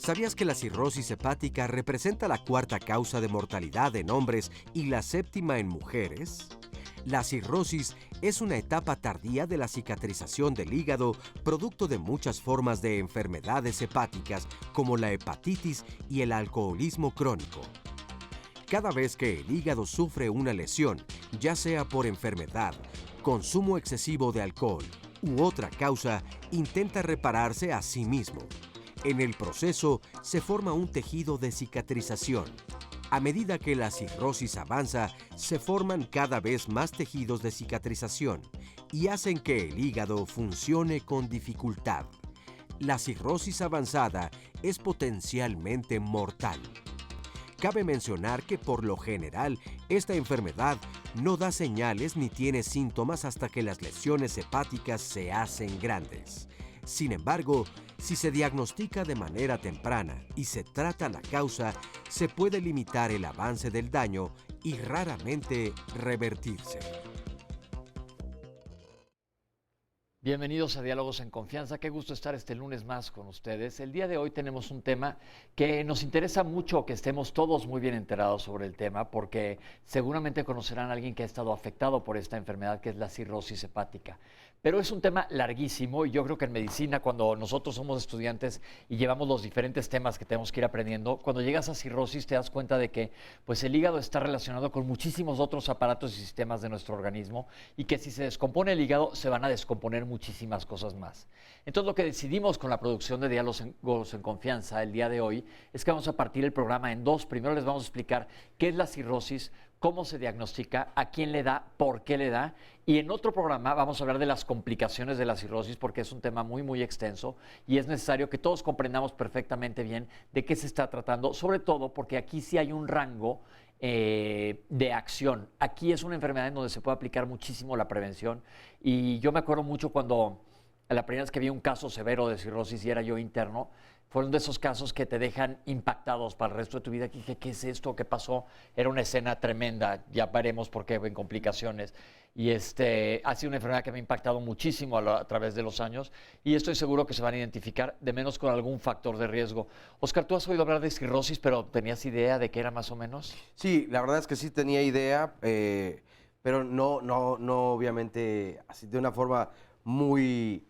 ¿Sabías que la cirrosis hepática representa la cuarta causa de mortalidad en hombres y la séptima en mujeres? La cirrosis es una etapa tardía de la cicatrización del hígado, producto de muchas formas de enfermedades hepáticas como la hepatitis y el alcoholismo crónico. Cada vez que el hígado sufre una lesión, ya sea por enfermedad, consumo excesivo de alcohol u otra causa, intenta repararse a sí mismo. En el proceso se forma un tejido de cicatrización. A medida que la cirrosis avanza, se forman cada vez más tejidos de cicatrización y hacen que el hígado funcione con dificultad. La cirrosis avanzada es potencialmente mortal. Cabe mencionar que por lo general, esta enfermedad no da señales ni tiene síntomas hasta que las lesiones hepáticas se hacen grandes. Sin embargo, si se diagnostica de manera temprana y se trata la causa, se puede limitar el avance del daño y raramente revertirse. Bienvenidos a Diálogos en Confianza. Qué gusto estar este lunes más con ustedes. El día de hoy tenemos un tema que nos interesa mucho que estemos todos muy bien enterados sobre el tema, porque seguramente conocerán a alguien que ha estado afectado por esta enfermedad, que es la cirrosis hepática. Pero es un tema larguísimo y yo creo que en medicina, cuando nosotros somos estudiantes y llevamos los diferentes temas que tenemos que ir aprendiendo, cuando llegas a cirrosis te das cuenta de que pues, el hígado está relacionado con muchísimos otros aparatos y sistemas de nuestro organismo, y que si se descompone el hígado se van a descomponer muchísimas cosas más. Entonces lo que decidimos con la producción de Diálogos en Confianza el día de hoy es que vamos a partir el programa en dos. Primero les vamos a explicar qué es la cirrosis, cómo se diagnostica, a quién le da, por qué le da. Y en otro programa vamos a hablar de las complicaciones de la cirrosis, porque es un tema muy, muy extenso y es necesario que todos comprendamos perfectamente bien de qué se está tratando, sobre todo porque aquí sí hay un rango de acción. Aquí es una enfermedad en donde se puede aplicar muchísimo la prevención. Y yo me acuerdo mucho cuando la primera vez que vi un caso severo de cirrosis y era yo interno, fueron de esos casos que te dejan impactados para el resto de tu vida. Dije, ¿qué es esto? ¿Qué pasó? Era una escena tremenda, ya veremos por qué en complicaciones. Y ha sido una enfermedad que me ha impactado muchísimo a través de los años, y estoy seguro que se van a identificar de menos con algún factor de riesgo. Oscar, tú has oído hablar de cirrosis, pero ¿tenías idea de qué era más o menos? Sí, la verdad es que sí tenía idea, pero no obviamente así de una forma muy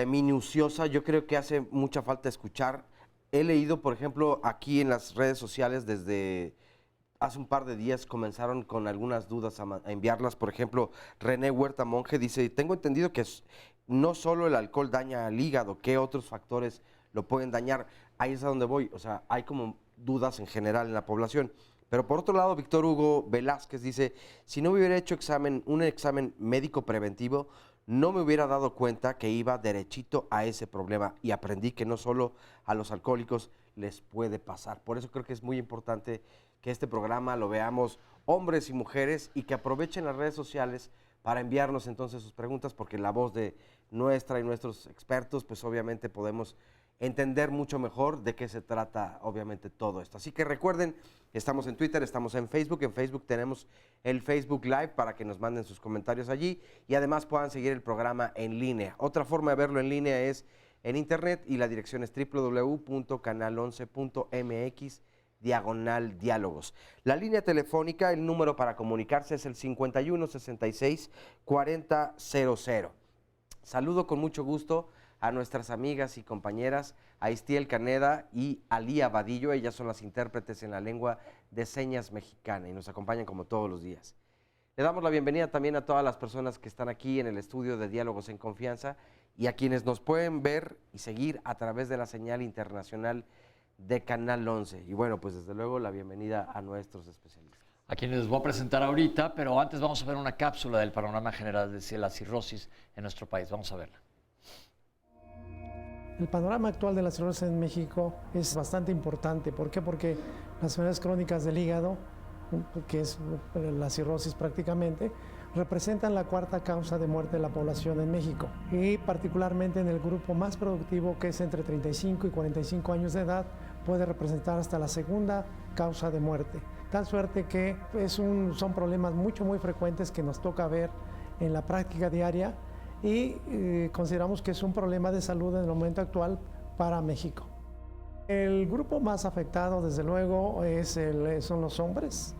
minuciosa. Yo creo que hace mucha falta escuchar. He leído, por ejemplo, aquí en las redes sociales desde hace un par de días comenzaron con algunas dudas a enviarlas. Por ejemplo, René Huerta Monge dice, tengo entendido que no solo el alcohol daña al hígado, ¿qué otros factores lo pueden dañar? Ahí es a donde voy. O sea, hay como dudas en general en la población. Pero por otro lado, Víctor Hugo Velázquez dice, si no me hubiera hecho un examen médico preventivo, no me hubiera dado cuenta que iba derechito a ese problema, y aprendí que no solo a los alcohólicos les puede pasar. Por eso creo que es muy importante que este programa lo veamos hombres y mujeres, y que aprovechen las redes sociales para enviarnos entonces sus preguntas, porque la voz de nuestra y nuestros expertos, pues obviamente podemos entender mucho mejor de qué se trata obviamente todo esto. Así que recuerden, estamos en Twitter, estamos en Facebook. En Facebook tenemos el Facebook Live para que nos manden sus comentarios allí, y además puedan seguir el programa en línea. Otra forma de verlo en línea es en internet, y la dirección es www.canal11.mx/diálogos. La línea telefónica, el número para comunicarse es el 51 66 40 00. Saludo con mucho gusto a nuestras amigas y compañeras Aistiel Caneda y Alía Vadillo. Ellas son las intérpretes en la lengua de señas mexicana y nos acompañan como todos los días. Le damos la bienvenida también a todas las personas que están aquí en el estudio de Diálogos en Confianza, y a quienes nos pueden ver y seguir a través de la señal internacional de Canal 11. Y bueno, pues desde luego la bienvenida a nuestros especialistas. A quienes les voy a presentar ahorita, pero antes vamos a ver una cápsula del panorama general de la cirrosis en nuestro país. Vamos a verla. El panorama actual de la cirrosis en México es bastante importante. ¿Por qué? Porque las enfermedades crónicas del hígado, que es la cirrosis prácticamente, representan la cuarta causa de muerte de la población en México, y particularmente en el grupo más productivo, que es entre 35 y 45 años de edad, puede representar hasta la segunda causa de muerte. Tal suerte que son problemas muy frecuentes que nos toca ver en la práctica diaria, y consideramos que es un problema de salud en el momento actual para México. El grupo más afectado, desde luego, son los hombres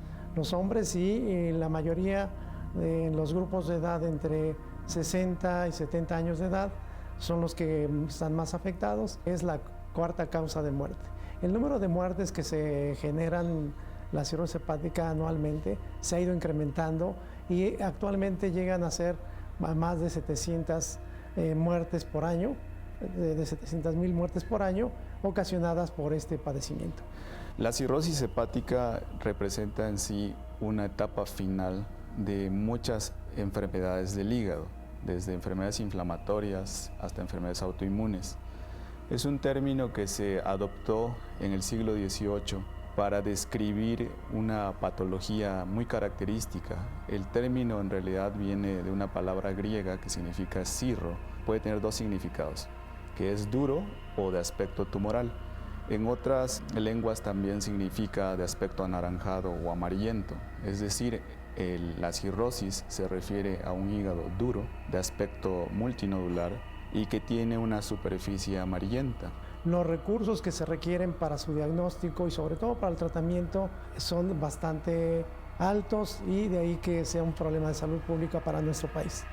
y la mayoría de los grupos de edad entre 60 y 70 años de edad son los que están más afectados. Es la cuarta causa de muerte. El número de muertes que se generan la cirrosis hepática anualmente se ha ido incrementando y actualmente llegan a ser más de 700 muertes por año, de 700,000 muertes por año ocasionadas por este padecimiento. La cirrosis hepática representa en sí una etapa final de muchas enfermedades del hígado, desde enfermedades inflamatorias hasta enfermedades autoinmunes. Es un término que se adoptó en el siglo XVIII para describir una patología muy característica. El término en realidad viene de una palabra griega que significa cirro. Puede tener dos significados, que es duro o de aspecto tumoral. En otras lenguas también significa de aspecto anaranjado o amarillento, es decir, la cirrosis se refiere a un hígado duro, de aspecto multinodular y que tiene una superficie amarillenta. Los recursos que se requieren para su diagnóstico y sobre todo para el tratamiento son bastante altos y de ahí que sea un problema de salud pública para nuestro país.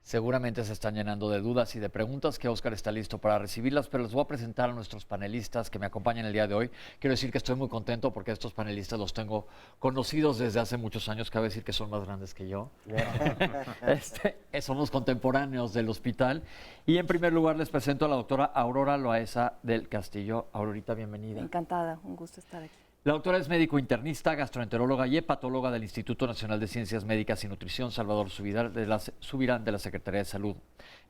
Seguramente se están llenando de dudas y de preguntas que Óscar está listo para recibirlas, pero les voy a presentar a nuestros panelistas que me acompañan el día de hoy. Quiero decir que estoy muy contento porque estos panelistas los tengo conocidos desde hace muchos años, cabe decir que son más grandes que yo. Somos contemporáneos del hospital. Y en primer lugar les presento a la doctora Aurora Loaesa del Castillo. Aurorita, bienvenida. Encantada, un gusto estar aquí. La doctora es médico internista, gastroenteróloga y hepatóloga del Instituto Nacional de Ciencias Médicas y Nutrición Salvador Subirán de la Secretaría de Salud.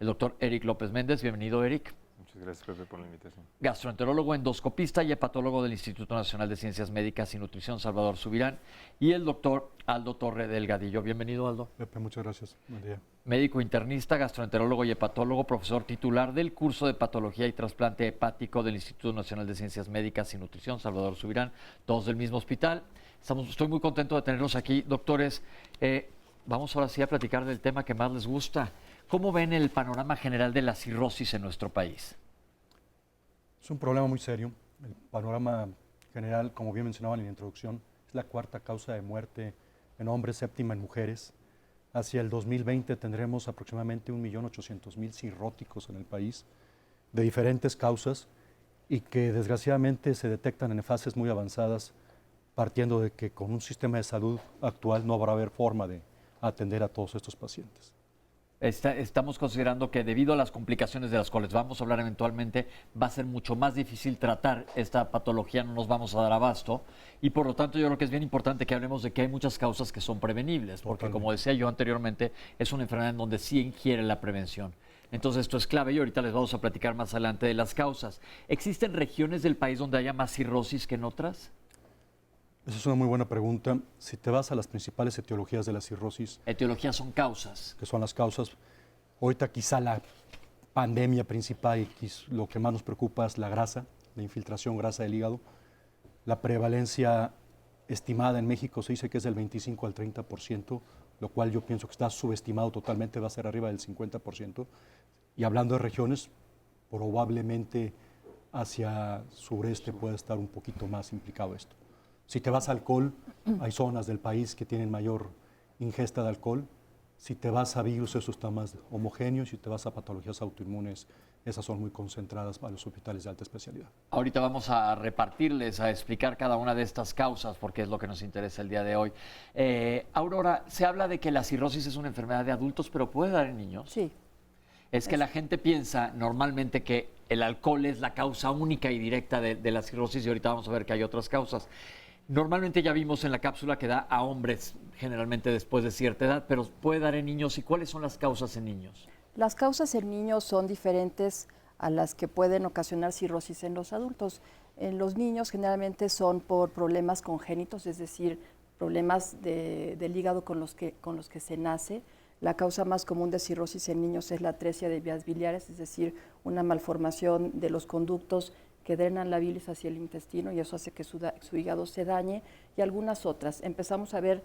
El doctor Eric López Méndez, bienvenido, Eric. Muchas gracias, Pepe, por la invitación. Gastroenterólogo, endoscopista y hepatólogo del Instituto Nacional de Ciencias Médicas y Nutrición Salvador Subirán. Y el doctor Aldo Torre Delgadillo. Bienvenido, Aldo. Pepe, muchas gracias. Buen día. Médico internista, gastroenterólogo y hepatólogo, profesor titular del curso de Patología y Trasplante Hepático del Instituto Nacional de Ciencias Médicas y Nutrición Salvador Subirán, todos del mismo hospital. Estoy muy contento de tenerlos aquí. Doctores, vamos ahora sí a platicar del tema que más les gusta. ¿Cómo ven el panorama general de la cirrosis en nuestro país? Es un problema muy serio. El panorama general, como bien mencionaban en la introducción, es la cuarta causa de muerte en hombres, séptima en mujeres. Hacia el 2020 tendremos aproximadamente 1.800.000 cirróticos en el país, de diferentes causas, y que desgraciadamente se detectan en fases muy avanzadas, partiendo de que con un sistema de salud actual no habrá haber forma de atender a todos estos pacientes. Estamos considerando que debido a las complicaciones de las cuales vamos a hablar eventualmente, va a ser mucho más difícil tratar esta patología, no nos vamos a dar abasto, y por lo tanto yo creo que es bien importante que hablemos de que hay muchas causas que son prevenibles, porque como decía yo anteriormente, es una enfermedad en donde sí ingiere la prevención. Entonces esto es clave y ahorita les vamos a platicar más adelante de las causas. ¿Existen regiones del país donde haya más cirrosis que en otras? Esa es una muy buena pregunta. Si te vas a las principales etiologías de la cirrosis... Etiologías son causas. Que son las causas. Ahorita quizá la pandemia principal y lo que más nos preocupa es la grasa, la infiltración grasa del hígado. La prevalencia estimada en México se dice que es del 25 al 30%, lo cual yo pienso que está subestimado totalmente, va a ser arriba del 50%. Y hablando de regiones, probablemente hacia sureste puede estar un poquito más implicado esto. Si te vas a alcohol, hay zonas del país que tienen mayor ingesta de alcohol. Si te vas a virus, eso está más homogéneo. Si te vas a patologías autoinmunes, esas son muy concentradas para los hospitales de alta especialidad. Ahorita vamos a repartirles, a explicar cada una de estas causas, porque es lo que nos interesa el día de hoy. Aurora, se habla de que la cirrosis es una enfermedad de adultos, pero ¿puede dar en niños? Sí. Es que la gente piensa normalmente que el alcohol es la causa única y directa de la cirrosis y ahorita vamos a ver que hay otras causas. Normalmente ya vimos en la cápsula que da a hombres, generalmente después de cierta edad, pero puede dar en niños. ¿Y cuáles son las causas en niños? Las causas en niños son diferentes a las que pueden ocasionar cirrosis en los adultos. En los niños generalmente son por problemas congénitos, es decir, problemas del hígado con los que se nace. La causa más común de cirrosis en niños es la atresia de vías biliares, es decir, una malformación de los conductos que drenan la bilis hacia el intestino y eso hace que su hígado se dañe, y algunas otras. Empezamos a ver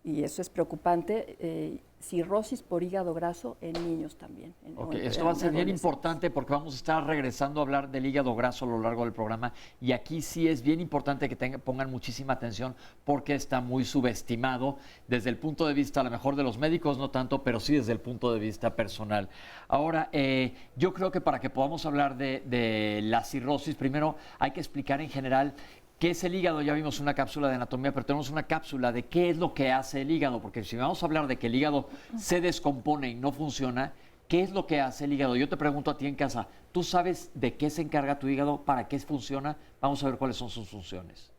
y eso es preocupante. Cirrosis por hígado graso en niños también. Esto va a ser bien importante porque vamos a estar regresando a hablar del hígado graso a lo largo del programa y aquí sí es bien importante que pongan muchísima atención porque está muy subestimado desde el punto de vista a lo mejor de los médicos, no tanto, pero sí desde el punto de vista personal. Ahora, yo creo que para que podamos hablar de la cirrosis, primero hay que explicar en general ¿qué es el hígado? Ya vimos una cápsula de anatomía, pero tenemos una cápsula de qué es lo que hace el hígado, porque si vamos a hablar de que el hígado se descompone y no funciona, ¿qué es lo que hace el hígado? Yo te pregunto a ti en casa, ¿tú sabes de qué se encarga tu hígado? ¿Para qué funciona? Vamos a ver cuáles son sus funciones.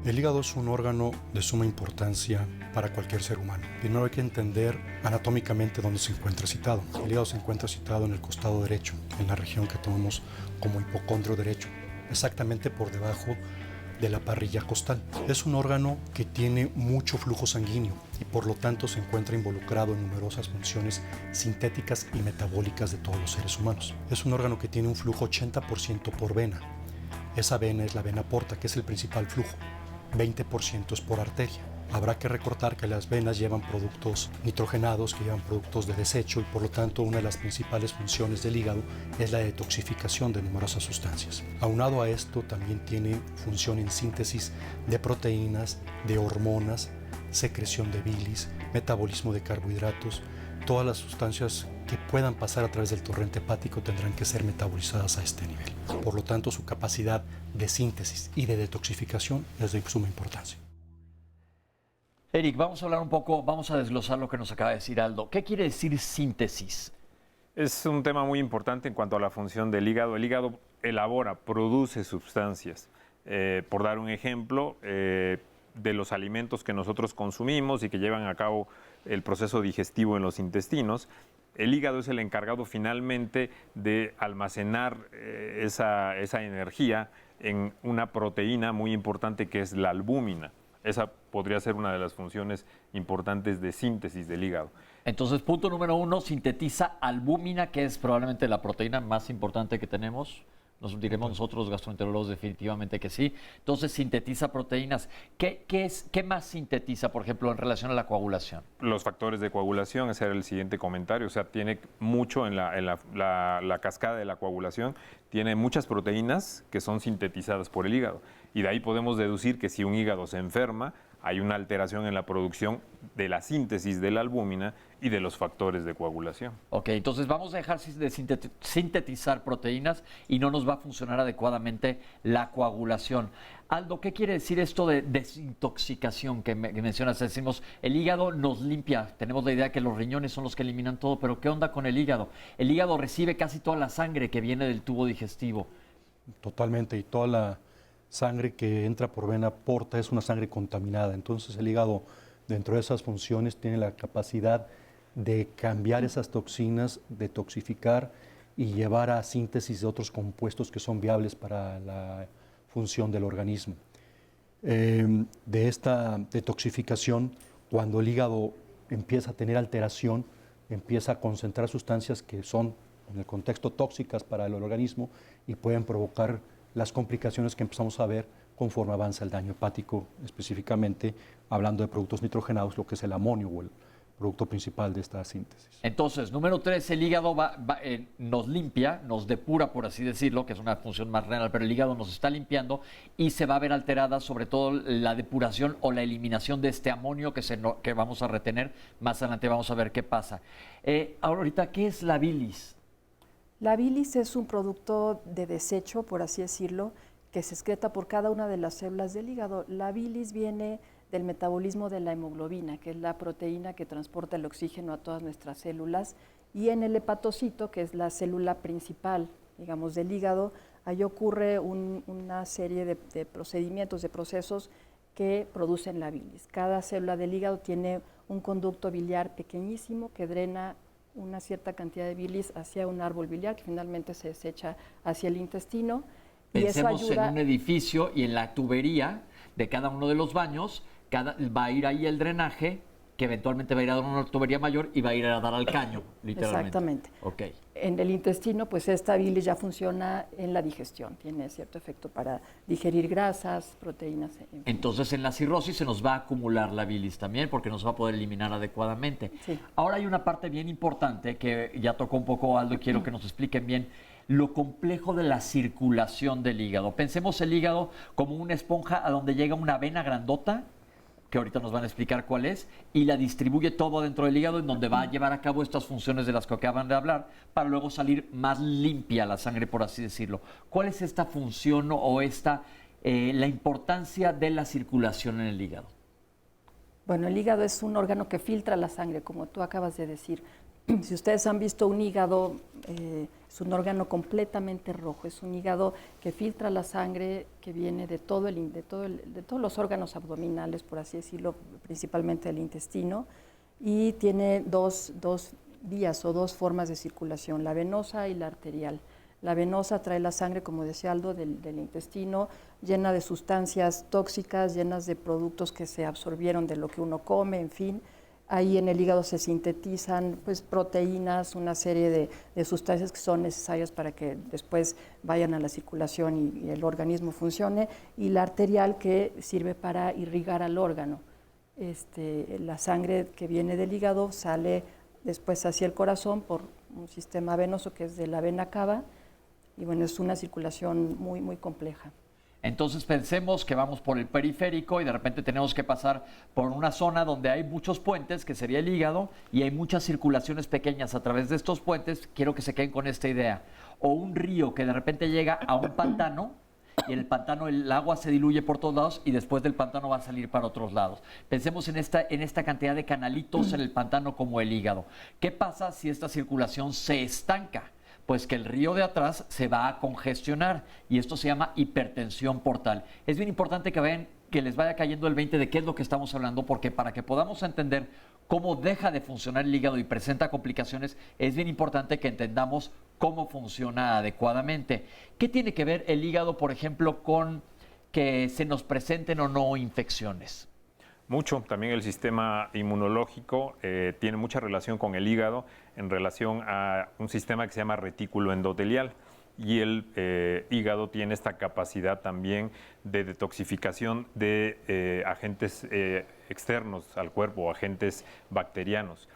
El hígado es un órgano de suma importancia para cualquier ser humano. Primero hay que entender anatómicamente dónde se encuentra situado. El hígado se encuentra situado en el costado derecho, en la región que tomamos como hipocondrio derecho, exactamente por debajo de la parrilla costal. Es un órgano que tiene mucho flujo sanguíneo y por lo tanto se encuentra involucrado en numerosas funciones sintéticas y metabólicas de todos los seres humanos. Es un órgano que tiene un flujo 80% por vena. Esa vena es la vena porta, que es el principal flujo. 20% es por arteria. Habrá que recordar que las venas llevan productos nitrogenados, que llevan productos de desecho y por lo tanto una de las principales funciones del hígado es la detoxificación de numerosas sustancias. Aunado a esto también tiene función en síntesis de proteínas, de hormonas, secreción de bilis, metabolismo de carbohidratos. Todas las sustancias que puedan pasar a través del torrente hepático tendrán que ser metabolizadas a este nivel. Por lo tanto, su capacidad de síntesis y de detoxificación es de suma importancia. Eric, vamos a hablar un poco, vamos a desglosar lo que nos acaba de decir Aldo. ¿Qué quiere decir síntesis? Es un tema muy importante en cuanto a la función del hígado. El hígado elabora, produce sustancias. Por dar un ejemplo, de los alimentos que nosotros consumimos y que llevan a cabo el proceso digestivo en los intestinos, el hígado es el encargado finalmente de almacenar esa energía en una proteína muy importante que es la albúmina. Esa podría ser una de las funciones importantes de síntesis del hígado. Entonces, punto número 1, sintetiza albúmina, que es probablemente la proteína más importante que tenemos. Nos diremos nosotros, los gastroenterólogos, definitivamente que sí. Entonces, sintetiza proteínas. ¿Qué más sintetiza, por ejemplo, en relación a la coagulación? Los factores de coagulación, ese era el siguiente comentario. O sea, tiene mucho en la cascada de la coagulación, tiene muchas proteínas que son sintetizadas por el hígado. Y de ahí podemos deducir que si un hígado se enferma, hay una alteración en la producción de la síntesis de la albúmina y de los factores de coagulación. Ok, entonces vamos a dejar de sintetizar proteínas y no nos va a funcionar adecuadamente la coagulación. Aldo, ¿qué quiere decir esto de desintoxicación que mencionas? Decimos, el hígado nos limpia, tenemos la idea que los riñones son los que eliminan todo, pero ¿qué onda con el hígado? El hígado recibe casi toda la sangre que viene del tubo digestivo. Totalmente, y toda la sangre que entra por vena porta es una sangre contaminada. Entonces el hígado, dentro de esas funciones, tiene la capacidad de cambiar esas toxinas, detoxificar y llevar a síntesis de otros compuestos que son viables para la función del organismo. De esta detoxificación, cuando el hígado empieza a tener alteración, empieza a concentrar sustancias que son, en el contexto, tóxicas para el organismo y pueden provocar las complicaciones que empezamos a ver conforme avanza el daño hepático, específicamente hablando de productos nitrogenados, lo que es el amonio o el producto principal de esta síntesis. Entonces, número 3, el hígado nos limpia, nos depura, por así decirlo, que es una función más renal, pero el hígado nos está limpiando y se va a ver alterada sobre todo la depuración o la eliminación de este amonio que vamos a retener. Más adelante vamos a ver qué pasa. Ahorita, ¿qué es la bilis? La bilis es un producto de desecho, por así decirlo, que se excreta por cada una de las células del hígado. La bilis viene del metabolismo de la hemoglobina, que es la proteína que transporta el oxígeno a todas nuestras células, y en el hepatocito, que es la célula principal, digamos, del hígado, ahí ocurre una serie de procedimientos, de procesos que producen la bilis. Cada célula del hígado tiene un conducto biliar pequeñísimo que drena una cierta cantidad de bilis hacia un árbol biliar que finalmente se desecha hacia el intestino. Pensemos y eso ayuda en un edificio y en la tubería de cada uno de los baños, va a ir ahí el drenaje que eventualmente va a ir a dar una tubería mayor y va a ir a dar al caño, literalmente. Exactamente. Ok. En el intestino, pues esta bilis ya funciona en la digestión, tiene cierto efecto para digerir grasas, proteínas. En fin. Entonces en la cirrosis se nos va a acumular la bilis también porque no se va a poder eliminar adecuadamente. Sí. Ahora hay una parte bien importante que ya tocó un poco Aldo y quiero que nos expliquen bien lo complejo de la circulación del hígado. Pensemos el hígado como una esponja a donde llega una vena grandota, que ahorita nos van a explicar cuál es, y la distribuye todo dentro del hígado en donde va a llevar a cabo estas funciones de las que acaban de hablar para luego salir más limpia la sangre, por así decirlo. ¿Cuál es esta función o la importancia de la circulación en el hígado? Bueno, el hígado es un órgano que filtra la sangre, como tú acabas de decir. Si ustedes han visto un hígado, es un órgano completamente rojo, es un hígado que filtra la sangre que viene de todos los órganos abdominales, por así decirlo, principalmente del intestino, y tiene dos vías o dos formas de circulación, la venosa y la arterial. La venosa trae la sangre, como decía Aldo, del intestino, llena de sustancias tóxicas, llenas de productos que se absorbieron de lo que uno come, en fin. Ahí en el hígado se sintetizan pues, proteínas, una serie de sustancias que son necesarias para que después vayan a la circulación y el organismo funcione, y la arterial que sirve para irrigar al órgano. La sangre que viene del hígado sale después hacia el corazón por un sistema venoso que es de la vena cava, y bueno, es una circulación muy, muy compleja. Entonces pensemos que vamos por el periférico y de repente tenemos que pasar por una zona donde hay muchos puentes, que sería el hígado, y hay muchas circulaciones pequeñas a través de estos puentes. Quiero que se queden con esta idea. O un río que de repente llega a un pantano y en el pantano el agua se diluye por todos lados y después del pantano va a salir para otros lados. Pensemos en esta cantidad de canalitos en el pantano como el hígado. ¿Qué pasa si esta circulación se estanca? Pues que el río de atrás se va a congestionar y esto se llama hipertensión portal. Es bien importante que vean, que les vaya cayendo el 20 de qué es lo que estamos hablando, porque para que podamos entender cómo deja de funcionar el hígado y presenta complicaciones, es bien importante que entendamos cómo funciona adecuadamente. ¿Qué tiene que ver el hígado, por ejemplo, con que se nos presenten o no infecciones? Mucho. También el sistema inmunológico tiene mucha relación con el hígado en relación a un sistema que se llama retículo endotelial. Y el hígado tiene esta capacidad también de detoxificación de agentes externos al cuerpo, o agentes bacterianos.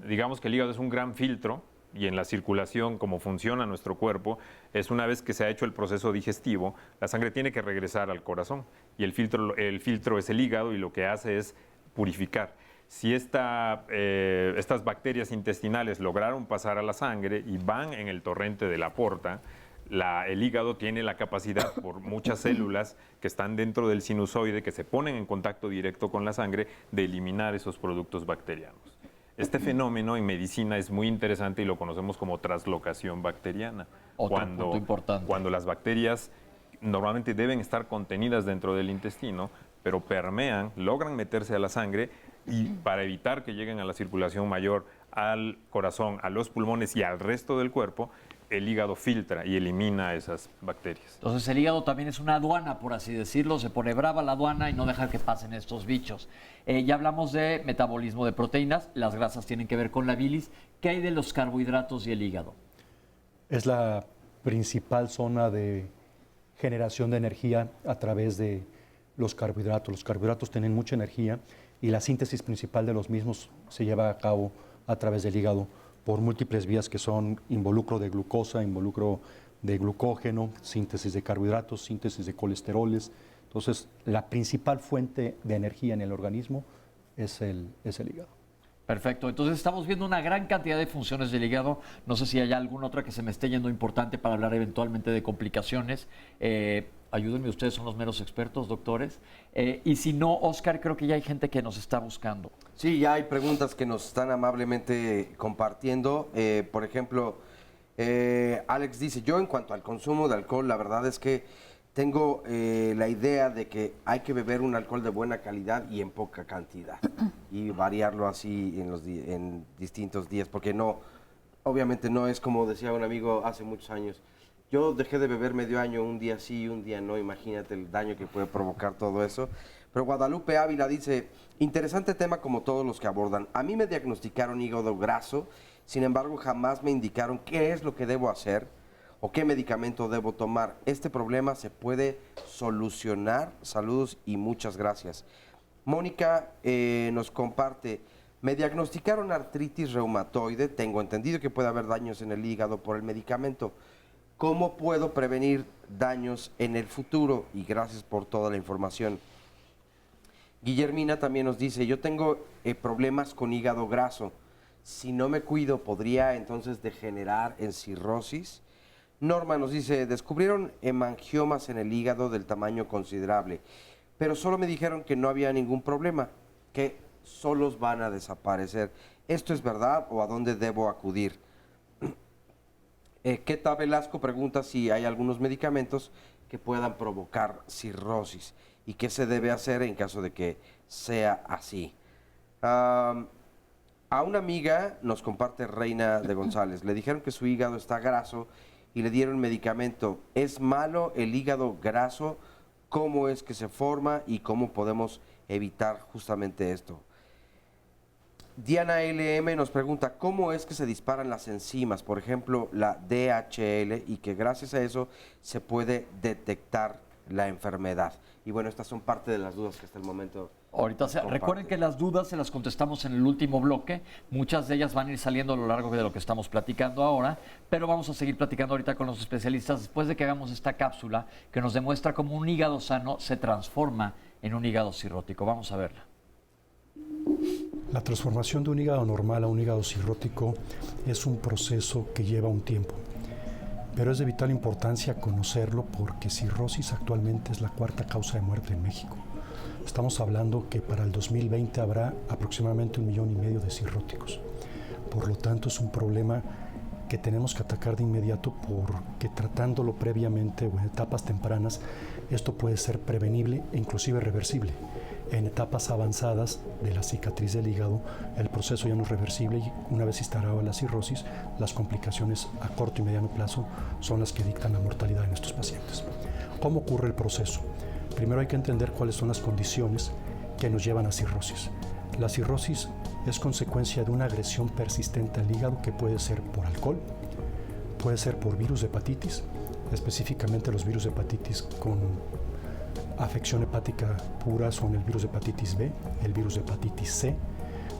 Digamos que el hígado es un gran filtro, y en la circulación, como funciona nuestro cuerpo, es una vez que se ha hecho el proceso digestivo, la sangre tiene que regresar al corazón y el filtro es el hígado y lo que hace es purificar. Si estas bacterias intestinales lograron pasar a la sangre y van en el torrente de la porta, el hígado tiene la capacidad, por muchas células que están dentro del sinusoide, que se ponen en contacto directo con la sangre, de eliminar esos productos bacterianos. Este fenómeno en medicina es muy interesante y lo conocemos como translocación bacteriana. Punto importante. Cuando las bacterias normalmente deben estar contenidas dentro del intestino, pero permean, logran meterse a la sangre, y para evitar que lleguen a la circulación mayor, al corazón, a los pulmones y al resto del cuerpo, el hígado filtra y elimina esas bacterias. Entonces el hígado también es una aduana, por así decirlo, se pone brava la aduana y no deja que pasen estos bichos. Ya hablamos de metabolismo de proteínas, las grasas tienen que ver con la bilis. ¿Qué hay de los carbohidratos y el hígado? Es la principal zona de generación de energía a través de los carbohidratos. Los carbohidratos tienen mucha energía y la síntesis principal de los mismos se lleva a cabo a través del hígado por múltiples vías que son involucro de glucosa, involucro de glucógeno, síntesis de carbohidratos, síntesis de colesteroles. Entonces, la principal fuente de energía en el organismo es el hígado. Perfecto, entonces estamos viendo una gran cantidad de funciones del hígado. No sé si hay alguna otra que se me esté yendo importante para hablar eventualmente de complicaciones. Ayúdenme, ustedes son los meros expertos, doctores. Y si no, Oscar, creo que ya hay gente que nos está buscando. Sí, ya hay preguntas que nos están amablemente compartiendo. Por ejemplo, Alex dice, yo en cuanto al consumo de alcohol, la verdad es que tengo la idea de que hay que beber un alcohol de buena calidad y en poca cantidad y variarlo así en distintos días, porque no, obviamente no es como decía un amigo hace muchos años. Yo dejé de beber medio año, un día sí, un día no, imagínate el daño que puede provocar todo eso. Pero Guadalupe Ávila dice, interesante tema como todos los que abordan. A mí me diagnosticaron hígado graso, sin embargo jamás me indicaron qué es lo que debo hacer o qué medicamento debo tomar. Este problema se puede solucionar. Saludos y muchas gracias. Mónica nos comparte, me diagnosticaron artritis reumatoide, tengo entendido que puede haber daños en el hígado por el medicamento. ¿Cómo puedo prevenir daños en el futuro? Y gracias por toda la información. Guillermina también nos dice, yo tengo problemas con hígado graso. Si no me cuido, ¿podría entonces degenerar en cirrosis? Norma nos dice, descubrieron hemangiomas en el hígado del tamaño considerable, pero solo me dijeron que no había ningún problema, que solos van a desaparecer. ¿Esto es verdad o a dónde debo acudir? Keta Velasco pregunta si hay algunos medicamentos que puedan provocar cirrosis y qué se debe hacer en caso de que sea así. A una amiga nos comparte Reina de González, le dijeron que su hígado está graso y le dieron medicamento. ¿Es malo el hígado graso? ¿Cómo es que se forma y cómo podemos evitar justamente esto? Diana LM nos pregunta, ¿cómo es que se disparan las enzimas? Por ejemplo, la DHL, y que gracias a eso se puede detectar la enfermedad. Y bueno, estas son parte de las dudas que hasta el momento... Ahorita, recuerden que las dudas se las contestamos en el último bloque. Muchas de ellas van a ir saliendo a lo largo de lo que estamos platicando ahora, pero vamos a seguir platicando ahorita con los especialistas después de que hagamos esta cápsula que nos demuestra cómo un hígado sano se transforma en un hígado cirrótico. Vamos a verla. La transformación de un hígado normal a un hígado cirrótico es un proceso que lleva un tiempo, pero es de vital importancia conocerlo porque cirrosis actualmente es la cuarta causa de muerte en México. Estamos hablando que para el 2020 habrá aproximadamente 1,5 millones de cirróticos. Por lo tanto, es un problema que tenemos que atacar de inmediato porque tratándolo previamente o en etapas tempranas, esto puede ser prevenible e inclusive reversible. En etapas avanzadas de la cicatriz del hígado, el proceso ya no es reversible y una vez instalada la cirrosis, las complicaciones a corto y mediano plazo son las que dictan la mortalidad en estos pacientes. ¿Cómo ocurre el proceso? Primero hay que entender cuáles son las condiciones que nos llevan a cirrosis. La cirrosis es consecuencia de una agresión persistente al hígado que puede ser por alcohol, puede ser por virus de hepatitis, específicamente los virus de hepatitis con afección hepática pura son el virus de hepatitis B, el virus de hepatitis C.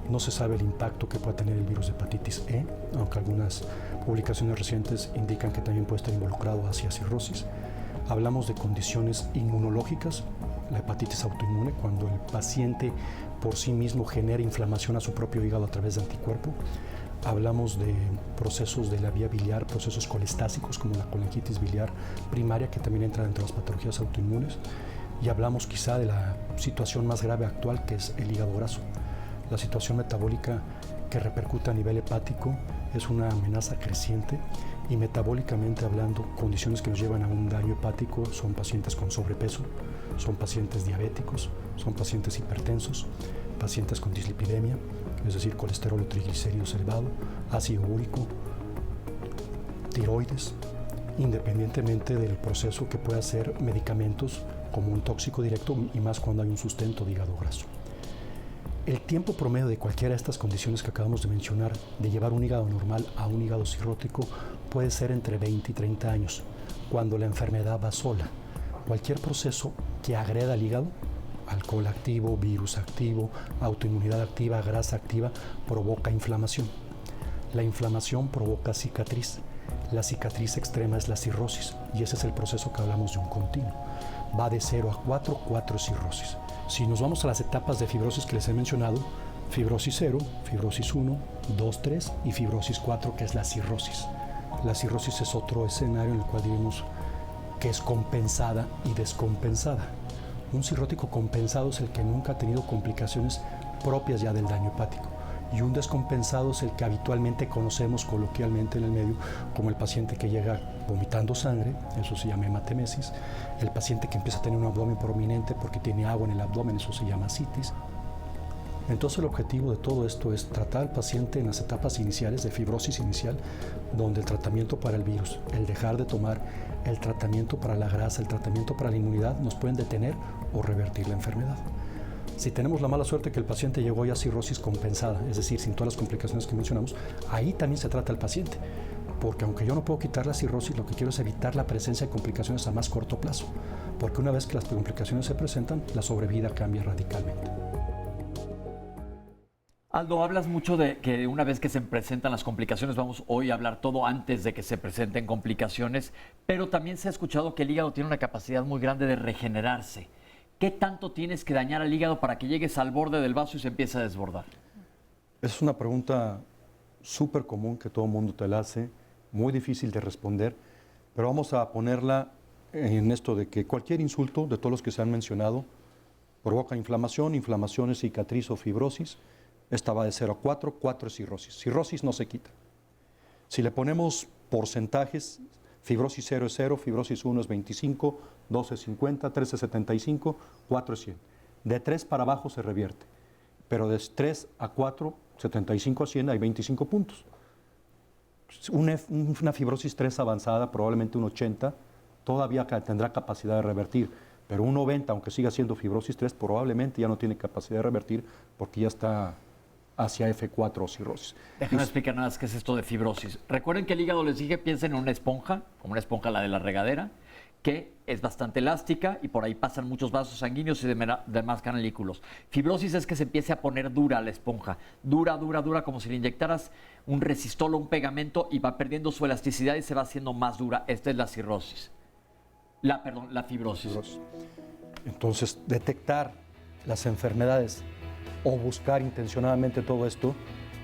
No se sabe el impacto que pueda tener el virus de hepatitis E, aunque algunas publicaciones recientes indican que también puede estar involucrado hacia cirrosis. Hablamos de condiciones inmunológicas, la hepatitis autoinmune, cuando el paciente por sí mismo genera inflamación a su propio hígado a través de anticuerpo. Hablamos de procesos de la vía biliar, procesos colestásicos como la colangitis biliar primaria, que también entra dentro de las patologías autoinmunes. Y hablamos quizá de la situación más grave actual, que es el hígado graso. La situación metabólica que repercute a nivel hepático es una amenaza creciente y metabólicamente hablando, condiciones que nos llevan a un daño hepático son pacientes con sobrepeso, son pacientes diabéticos, son pacientes hipertensos, pacientes con dislipidemia, es decir, colesterol o triglicéridos elevado, ácido úrico, tiroides, independientemente del proceso que pueda ser medicamentos como un tóxico directo y más cuando hay un sustento de hígado graso. El tiempo promedio de cualquiera de estas condiciones que acabamos de mencionar, de llevar un hígado normal a un hígado cirrótico, puede ser entre 20 y 30 años, cuando la enfermedad va sola. Cualquier proceso que agreda al hígado, alcohol activo, virus activo, autoinmunidad activa, grasa activa, provoca inflamación. La inflamación provoca cicatriz. La cicatriz extrema es la cirrosis y ese es el proceso que hablamos de un continuo. Va de 0 a 4, 4 es cirrosis. Si nos vamos a las etapas de fibrosis que les he mencionado, fibrosis 0, fibrosis 1, 2, 3 y fibrosis 4, que es la cirrosis. La cirrosis es otro escenario en el cual diríamos que es compensada y descompensada. Un cirrótico compensado es el que nunca ha tenido complicaciones propias ya del daño hepático. Y un descompensado es el que habitualmente conocemos coloquialmente en el medio como el paciente que llega vomitando sangre, eso se llama hematemesis, el paciente que empieza a tener un abdomen prominente porque tiene agua en el abdomen, eso se llama citis. Entonces el objetivo de todo esto es tratar al paciente en las etapas iniciales de fibrosis inicial, donde el tratamiento para el virus, el dejar de tomar, el tratamiento para la grasa, el tratamiento para la inmunidad nos pueden detener o revertir la enfermedad. Si tenemos la mala suerte que el paciente llegó ya a cirrosis compensada, es decir, sin todas las complicaciones que mencionamos, ahí también se trata el paciente. Porque aunque yo no puedo quitar la cirrosis, lo que quiero es evitar la presencia de complicaciones a más corto plazo. Porque una vez que las complicaciones se presentan, la sobrevida cambia radicalmente. Aldo, hablas mucho de que una vez que se presentan las complicaciones, vamos hoy a hablar todo antes de que se presenten complicaciones, pero también se ha escuchado que el hígado tiene una capacidad muy grande de regenerarse. ¿Qué tanto tienes que dañar al hígado para que llegues al borde del vaso y se empiece a desbordar? Es una pregunta súper común que todo el mundo te la hace, muy difícil de responder, pero vamos a ponerla en esto de que cualquier insulto, de todos los que se han mencionado, provoca inflamación, inflamación es cicatriz o fibrosis. Esta va de 0 a 4, 4 es cirrosis. Cirrosis no se quita. Si le ponemos porcentajes, fibrosis 0 es 0, fibrosis 1 es 25, 2 es 50, 3 es 75, 4 es 100. De 3 para abajo se revierte, pero de 3 a 4, 75 a 100 hay 25 puntos. Una fibrosis 3 avanzada, probablemente un 80, todavía tendrá capacidad de revertir, pero un 90, aunque siga siendo fibrosis 3, probablemente ya no tiene capacidad de revertir porque ya está hacia F4 o cirrosis. Déjenme explicar nada más qué es esto de fibrosis. Recuerden que el hígado, les dije, piensen en una esponja, como una esponja la de la regadera, que es bastante elástica y por ahí pasan muchos vasos sanguíneos y demás canalículos. Fibrosis es que se empiece a poner dura la esponja, dura, como si le inyectaras un resistol o un pegamento y va perdiendo su elasticidad y se va haciendo más dura. Esta es la cirrosis. La fibrosis. Entonces, detectar las enfermedades o buscar intencionadamente todo esto,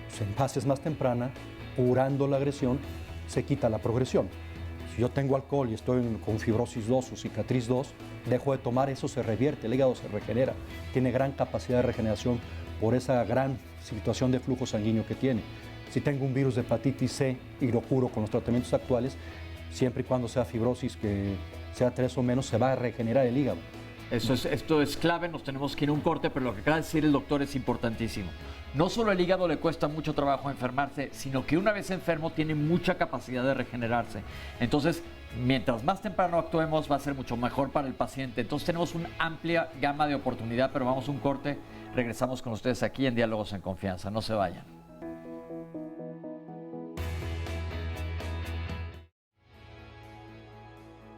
pues en fases más tempranas, curando la agresión, se quita la progresión. Si yo tengo alcohol y estoy con fibrosis 2 o cicatriz 2, dejo de tomar, eso se revierte, el hígado se regenera, tiene gran capacidad de regeneración por esa gran situación de flujo sanguíneo que tiene. Si tengo un virus de hepatitis C y lo curo con los tratamientos actuales, siempre y cuando sea fibrosis que sea 3 o menos, se va a regenerar el hígado. Esto es clave, nos tenemos que ir a un corte, pero lo que acaba de decir el doctor es importantísimo. No solo el hígado le cuesta mucho trabajo enfermarse, sino que una vez enfermo tiene mucha capacidad de regenerarse. Entonces, mientras más temprano actuemos, va a ser mucho mejor para el paciente. Entonces, tenemos una amplia gama de oportunidad, pero vamos a un corte. Regresamos con ustedes aquí en Diálogos en Confianza. No se vayan.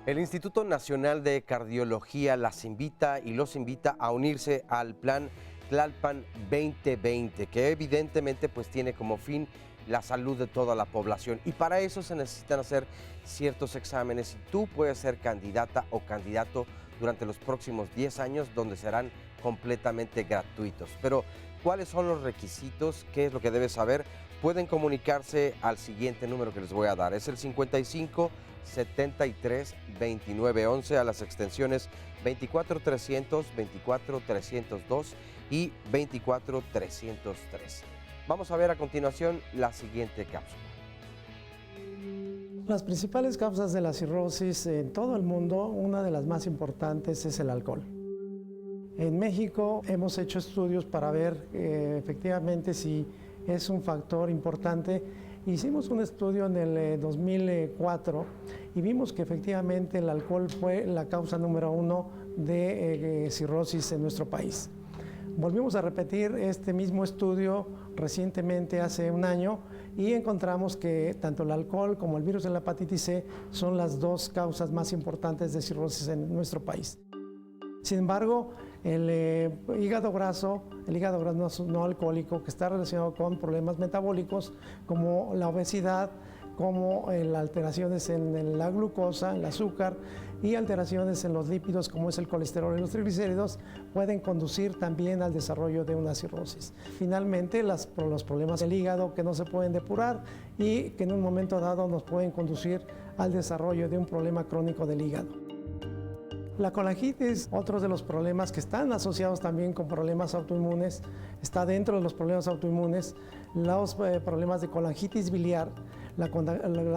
El Instituto Nacional de Cardiología las invita y los invita a unirse al plan Tlalpan 2020, que evidentemente pues tiene como fin la salud de toda la población, y para eso se necesitan hacer ciertos exámenes y tú puedes ser candidata o candidato durante los próximos 10 años, donde serán completamente gratuitos. Pero, ¿cuáles son los requisitos? ¿Qué es lo que debes saber? Pueden comunicarse al siguiente número que les voy a dar. Es el 55 73 29 11 a las extensiones 24300, 24302 y 24303. Vamos a ver a continuación la siguiente cápsula. Las principales causas de la cirrosis en todo el mundo, una de las más importantes es el alcohol. En México hemos hecho estudios para ver efectivamente si es un factor importante. Hicimos un estudio en el 2004 y vimos que efectivamente el alcohol fue la causa número 1 de cirrosis en nuestro país. Volvimos a repetir este mismo estudio recientemente, hace un año, y encontramos que tanto el alcohol como el virus de la hepatitis C son las dos causas más importantes de cirrosis en nuestro país. Sin embargo, el hígado graso no alcohólico, que está relacionado con problemas metabólicos como la obesidad, como las alteraciones en la glucosa, el azúcar, y alteraciones en los lípidos como es el colesterol y los triglicéridos, pueden conducir también al desarrollo de una cirrosis. Finalmente, los problemas del hígado que no se pueden depurar y que en un momento dado nos pueden conducir al desarrollo de un problema crónico del hígado. La colangitis, otros de los problemas que están asociados también con problemas autoinmunes, está dentro de los problemas autoinmunes, los problemas de colangitis biliar, la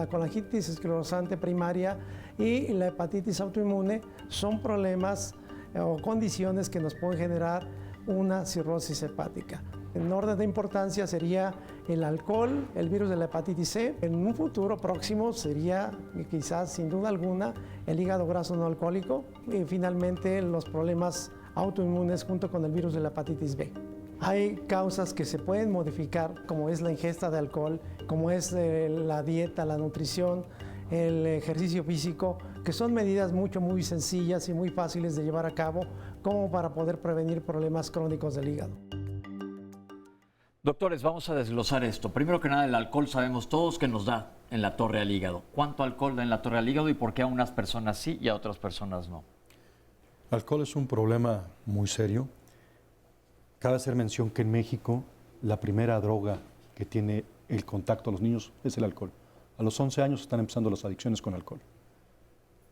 colangitis esclerosante primaria y la hepatitis autoinmune son problemas o condiciones que nos pueden generar una cirrosis hepática. En orden de importancia sería el alcohol, el virus de la hepatitis C. En un futuro próximo sería, quizás sin duda alguna, el hígado graso no alcohólico y finalmente los problemas autoinmunes junto con el virus de la hepatitis B. Hay causas que se pueden modificar, como es la ingesta de alcohol, como es la dieta, la nutrición, el ejercicio físico, que son medidas muy sencillas y muy fáciles de llevar a cabo, como para poder prevenir problemas crónicos del hígado. Doctores, vamos a desglosar esto. Primero que nada, el alcohol sabemos todos que nos da en la torre al hígado. ¿Cuánto alcohol da en la torre al hígado y por qué a unas personas sí y a otras personas no? El alcohol es un problema muy serio. Cabe hacer mención que en México la primera droga que tiene el contacto a los niños es el alcohol. A los 11 años están empezando las adicciones con alcohol.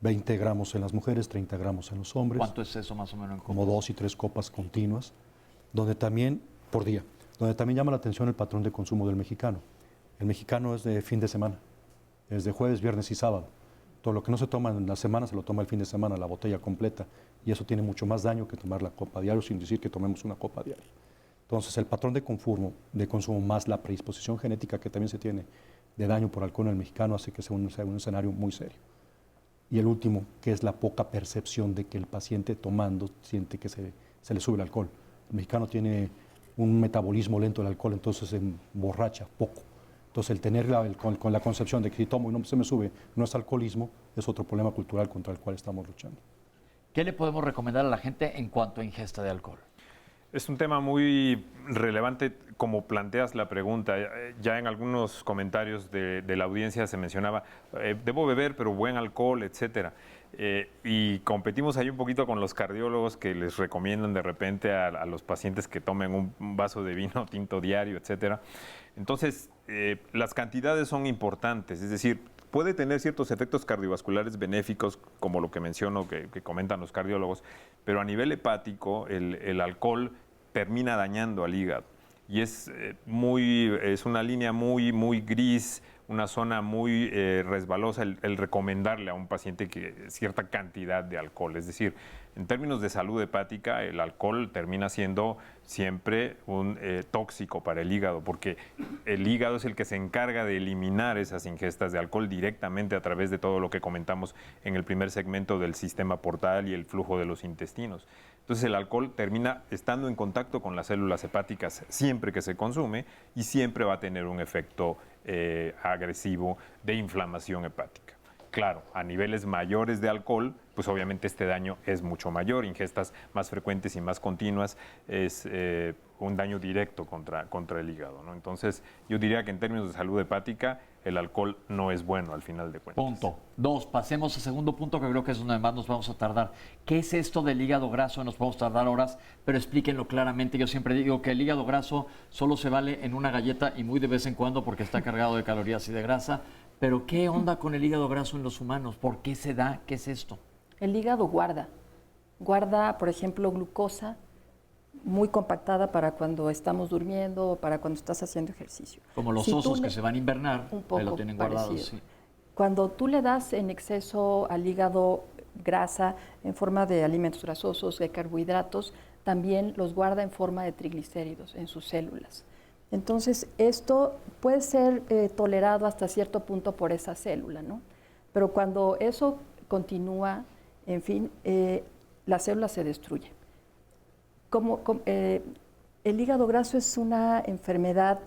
20 gramos en las mujeres, 30 gramos en los hombres. ¿Cuánto es eso más o menos en copas? Como 2 y 3 copas continuas, donde también, por día, donde también llama la atención el patrón de consumo del mexicano. El mexicano es de fin de semana, es de jueves, viernes y sábado. Todo lo que no se toma en la semana se lo toma el fin de semana, la botella completa. Y eso tiene mucho más daño que tomar la copa diario, sin decir que tomemos una copa diaria. Entonces, el patrón de consumo más la predisposición genética que también se tiene de daño por alcohol en el mexicano hace que sea un escenario muy serio. Y el último, que es la poca percepción de que el paciente tomando siente que se le sube el alcohol. El mexicano tiene un metabolismo lento del alcohol, entonces se emborracha poco. Entonces, el tener con la concepción de que si tomo y no se me sube, no es alcoholismo, es otro problema cultural contra el cual estamos luchando. ¿Qué le podemos recomendar a la gente en cuanto a ingesta de alcohol? Es un tema muy relevante como planteas la pregunta. Ya en algunos comentarios de la audiencia se mencionaba, debo beber, pero buen alcohol, etcétera. Y competimos ahí un poquito con los cardiólogos que les recomiendan de repente a los pacientes que tomen un vaso de vino tinto diario, etcétera. Entonces, las cantidades son importantes, es decir, puede tener ciertos efectos cardiovasculares benéficos, como lo que menciono, que comentan los cardiólogos, pero a nivel hepático el alcohol termina dañando al hígado. Y es una línea muy gris, una zona muy resbalosa el recomendarle a un paciente que cierta cantidad de alcohol. Es decir, en términos de salud hepática, el alcohol termina siendo siempre un tóxico para el hígado, porque el hígado es el que se encarga de eliminar esas ingestas de alcohol directamente a través de todo lo que comentamos en el primer segmento del sistema portal y el flujo de los intestinos. Entonces el alcohol termina estando en contacto con las células hepáticas siempre que se consume y siempre va a tener un efecto agresivo de inflamación hepática. Claro, a niveles mayores de alcohol, pues obviamente este daño es mucho mayor. Ingestas más frecuentes y más continuas es un daño directo contra el hígado, ¿no? Entonces, yo diría que en términos de salud hepática, el alcohol no es bueno al final de cuentas. Punto. 2, pasemos al segundo punto que creo que es donde más nos vamos a tardar. ¿Qué es esto del hígado graso? Nos podemos tardar horas, pero explíquenlo claramente. Yo siempre digo que el hígado graso solo se vale en una galleta y muy de vez en cuando porque está cargado de calorías y de grasa. Pero ¿qué onda con el hígado graso en los humanos? ¿Por qué se da? ¿Qué es esto? El hígado guarda, por ejemplo, glucosa muy compactada para cuando estamos durmiendo o para cuando estás haciendo ejercicio. Como los osos que se van a invernar, un poco ahí lo tienen guardado. parecido. Sí. Cuando tú le das en exceso al hígado grasa en forma de alimentos grasosos, de carbohidratos, también los guarda en forma de triglicéridos en sus células. Entonces, esto puede ser tolerado hasta cierto punto por esa célula, ¿no? Pero cuando eso continúa, en fin, la célula se destruye. El hígado graso es una enfermedad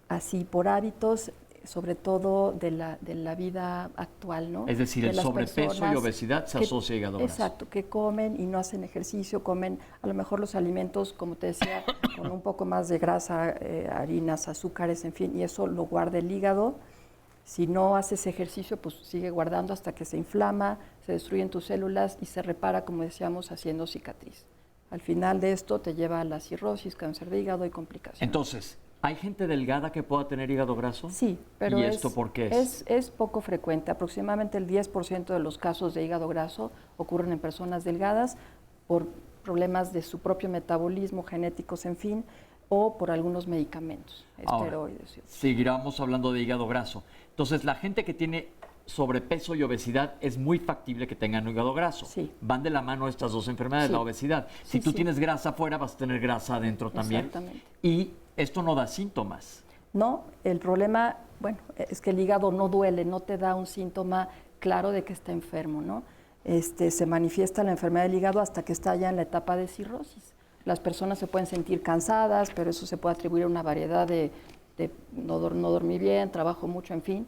así por hábitos, sobre todo de la vida actual, ¿no? Es decir, el sobrepeso y obesidad se asocia a hígado graso. Exacto, que comen y no hacen ejercicio, comen a lo mejor los alimentos, como te decía, con un poco más de grasa, harinas, azúcares, en fin, y eso lo guarda el hígado. Si no haces ejercicio, pues sigue guardando hasta que se inflama, se destruyen tus células y se repara, como decíamos, haciendo cicatriz. Al final de esto te lleva a la cirrosis, cáncer de hígado y complicaciones. Entonces, ¿hay gente delgada que pueda tener hígado graso? Sí, pero ¿Y esto por qué es? Es poco frecuente. Aproximadamente el 10% de los casos de hígado graso ocurren en personas delgadas por problemas de su propio metabolismo, genéticos, en fin, o por algunos medicamentos, esteroides. Seguiremos hablando de hígado graso. Entonces, la gente que tiene sobrepeso y obesidad es muy factible que tengan hígado graso. Sí. Van de la mano estas dos enfermedades, Sí. la obesidad. Si tú tienes grasa afuera, vas a tener grasa adentro también. Exactamente. Y esto no da síntomas. No, el problema, bueno, es que el hígado no duele, no te da un síntoma claro de que está enfermo, ¿no? se manifiesta la enfermedad del hígado hasta que está ya en la etapa de cirrosis. Las personas se pueden sentir cansadas, pero eso se puede atribuir a una variedad de no dormir bien, trabajo mucho, en fin.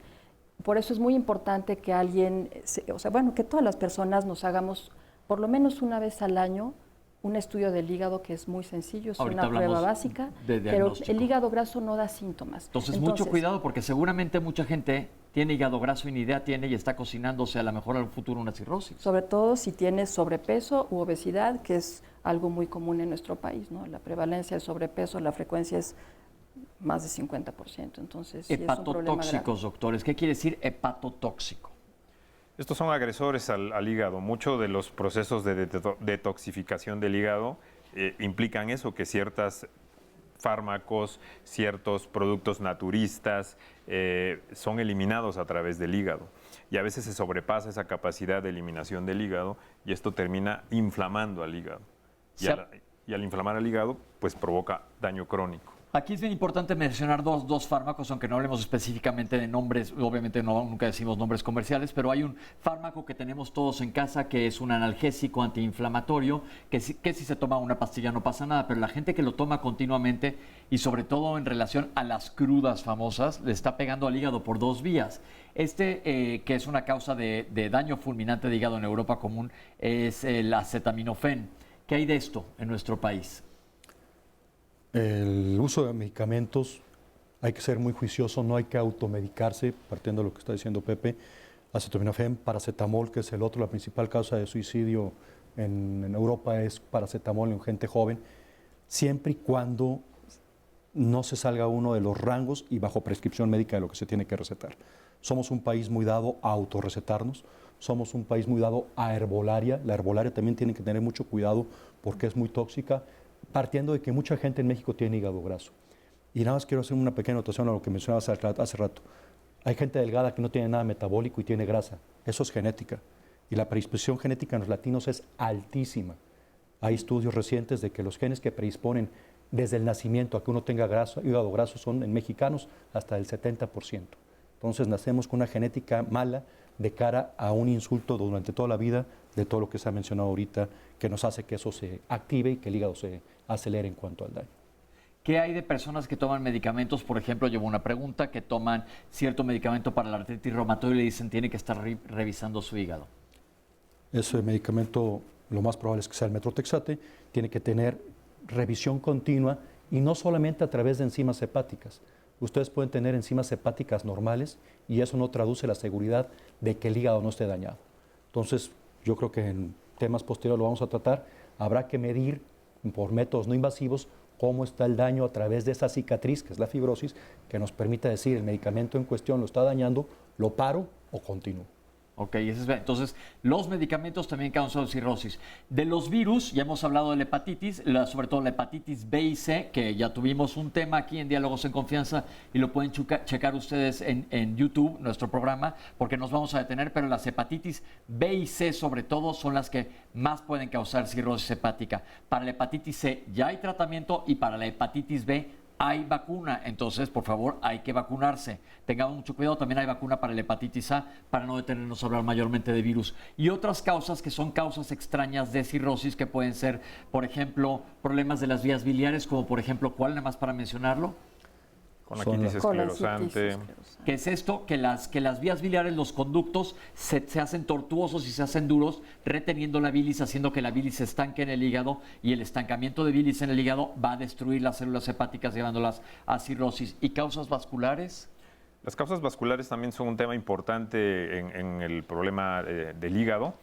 Por eso es muy importante que que todas las personas nos hagamos por lo menos una vez al año un estudio del hígado, que es muy sencillo, es una prueba básica, pero el hígado graso no da síntomas. Entonces, mucho cuidado, porque seguramente mucha gente tiene hígado graso y ni idea tiene y está cocinándose a lo mejor al futuro una cirrosis. Sobre todo si tiene sobrepeso u obesidad, que es algo muy común en nuestro país, ¿no? La prevalencia de sobrepeso, la frecuencia es más de 50%. Entonces, sí es un problema grave. Hepatotóxicos, doctores. ¿Qué quiere decir hepatotóxico? Estos son agresores al hígado. Muchos de los procesos de detoxificación del hígado implican eso, que ciertos fármacos, ciertos productos naturistas son eliminados a través del hígado. Y a veces se sobrepasa esa capacidad de eliminación del hígado y esto termina inflamando al hígado. Y al inflamar al hígado, pues provoca daño crónico. Aquí es bien importante mencionar dos fármacos, aunque no hablemos específicamente de nombres, obviamente nunca decimos nombres comerciales, pero hay un fármaco que tenemos todos en casa que es un analgésico antiinflamatorio, que si se toma una pastilla no pasa nada, pero la gente que lo toma continuamente y sobre todo en relación a las crudas famosas, le está pegando al hígado por dos vías. Que es una causa de daño fulminante de hígado en Europa común, es el acetaminofén. ¿Qué hay de esto en nuestro país? El uso de medicamentos, hay que ser muy juicioso, no hay que automedicarse, partiendo de lo que está diciendo Pepe. Acetaminofén, paracetamol, que es el otro, la principal causa de suicidio en Europa es paracetamol en gente joven, siempre y cuando no se salga uno de los rangos y bajo prescripción médica de lo que se tiene que recetar. Somos un país muy dado a autorrecetarnos, somos un país muy dado a herbolaria. La herbolaria también tiene que tener mucho cuidado porque es muy tóxica, partiendo de que mucha gente en México tiene hígado graso. Y nada más quiero hacer una pequeña anotación a lo que mencionabas hace rato. Hay gente delgada que no tiene nada metabólico y tiene grasa. Eso es genética. Y la predisposición genética en los latinos es altísima. Hay estudios recientes de que los genes que predisponen desde el nacimiento a que uno tenga hígado graso son en mexicanos hasta del 70%. Entonces nacemos con una genética mala de cara a un insulto durante toda la vida de todo lo que se ha mencionado ahorita, que nos hace que eso se active y que el hígado se acelere en cuanto al daño. ¿Qué hay de personas que toman medicamentos? Por ejemplo, llevo una pregunta, que toman cierto medicamento para la artritis reumatoide y le dicen tiene que estar revisando su hígado. Ese medicamento, lo más probable es que sea el metrotexate, tiene que tener revisión continua y no solamente a través de enzimas hepáticas. Ustedes pueden tener enzimas hepáticas normales y eso no traduce la seguridad de que el hígado no esté dañado. Entonces, yo creo que en temas posteriores lo vamos a tratar. Habrá que medir por métodos no invasivos cómo está el daño a través de esa cicatriz, que es la fibrosis, que nos permite decir el medicamento en cuestión lo está dañando, lo paro o continúo. Ok, entonces los medicamentos también causan cirrosis. De los virus, ya hemos hablado de la hepatitis, sobre todo la hepatitis B y C, que ya tuvimos un tema aquí en Diálogos en Confianza y lo pueden checar ustedes en YouTube, nuestro programa, porque nos vamos a detener, pero las hepatitis B y C sobre todo son las que más pueden causar cirrosis hepática. Para la hepatitis C ya hay tratamiento y para la hepatitis B hay vacuna, entonces por favor hay que vacunarse. Tengamos mucho cuidado, también hay vacuna para la hepatitis A, para no detenernos a hablar mayormente de virus. Y otras causas que son causas extrañas de cirrosis que pueden ser, por ejemplo, problemas de las vías biliares, como por ejemplo, ¿cuál nada más para mencionarlo? Colitis esclerosante. ¿Qué es esto? Que las vías biliares, los conductos, se hacen tortuosos y se hacen duros, reteniendo la bilis, haciendo que la bilis se estanque en el hígado, y el estancamiento de bilis en el hígado va a destruir las células hepáticas, llevándolas a cirrosis. ¿Y causas vasculares? Las causas vasculares también son un tema importante en el problema del hígado.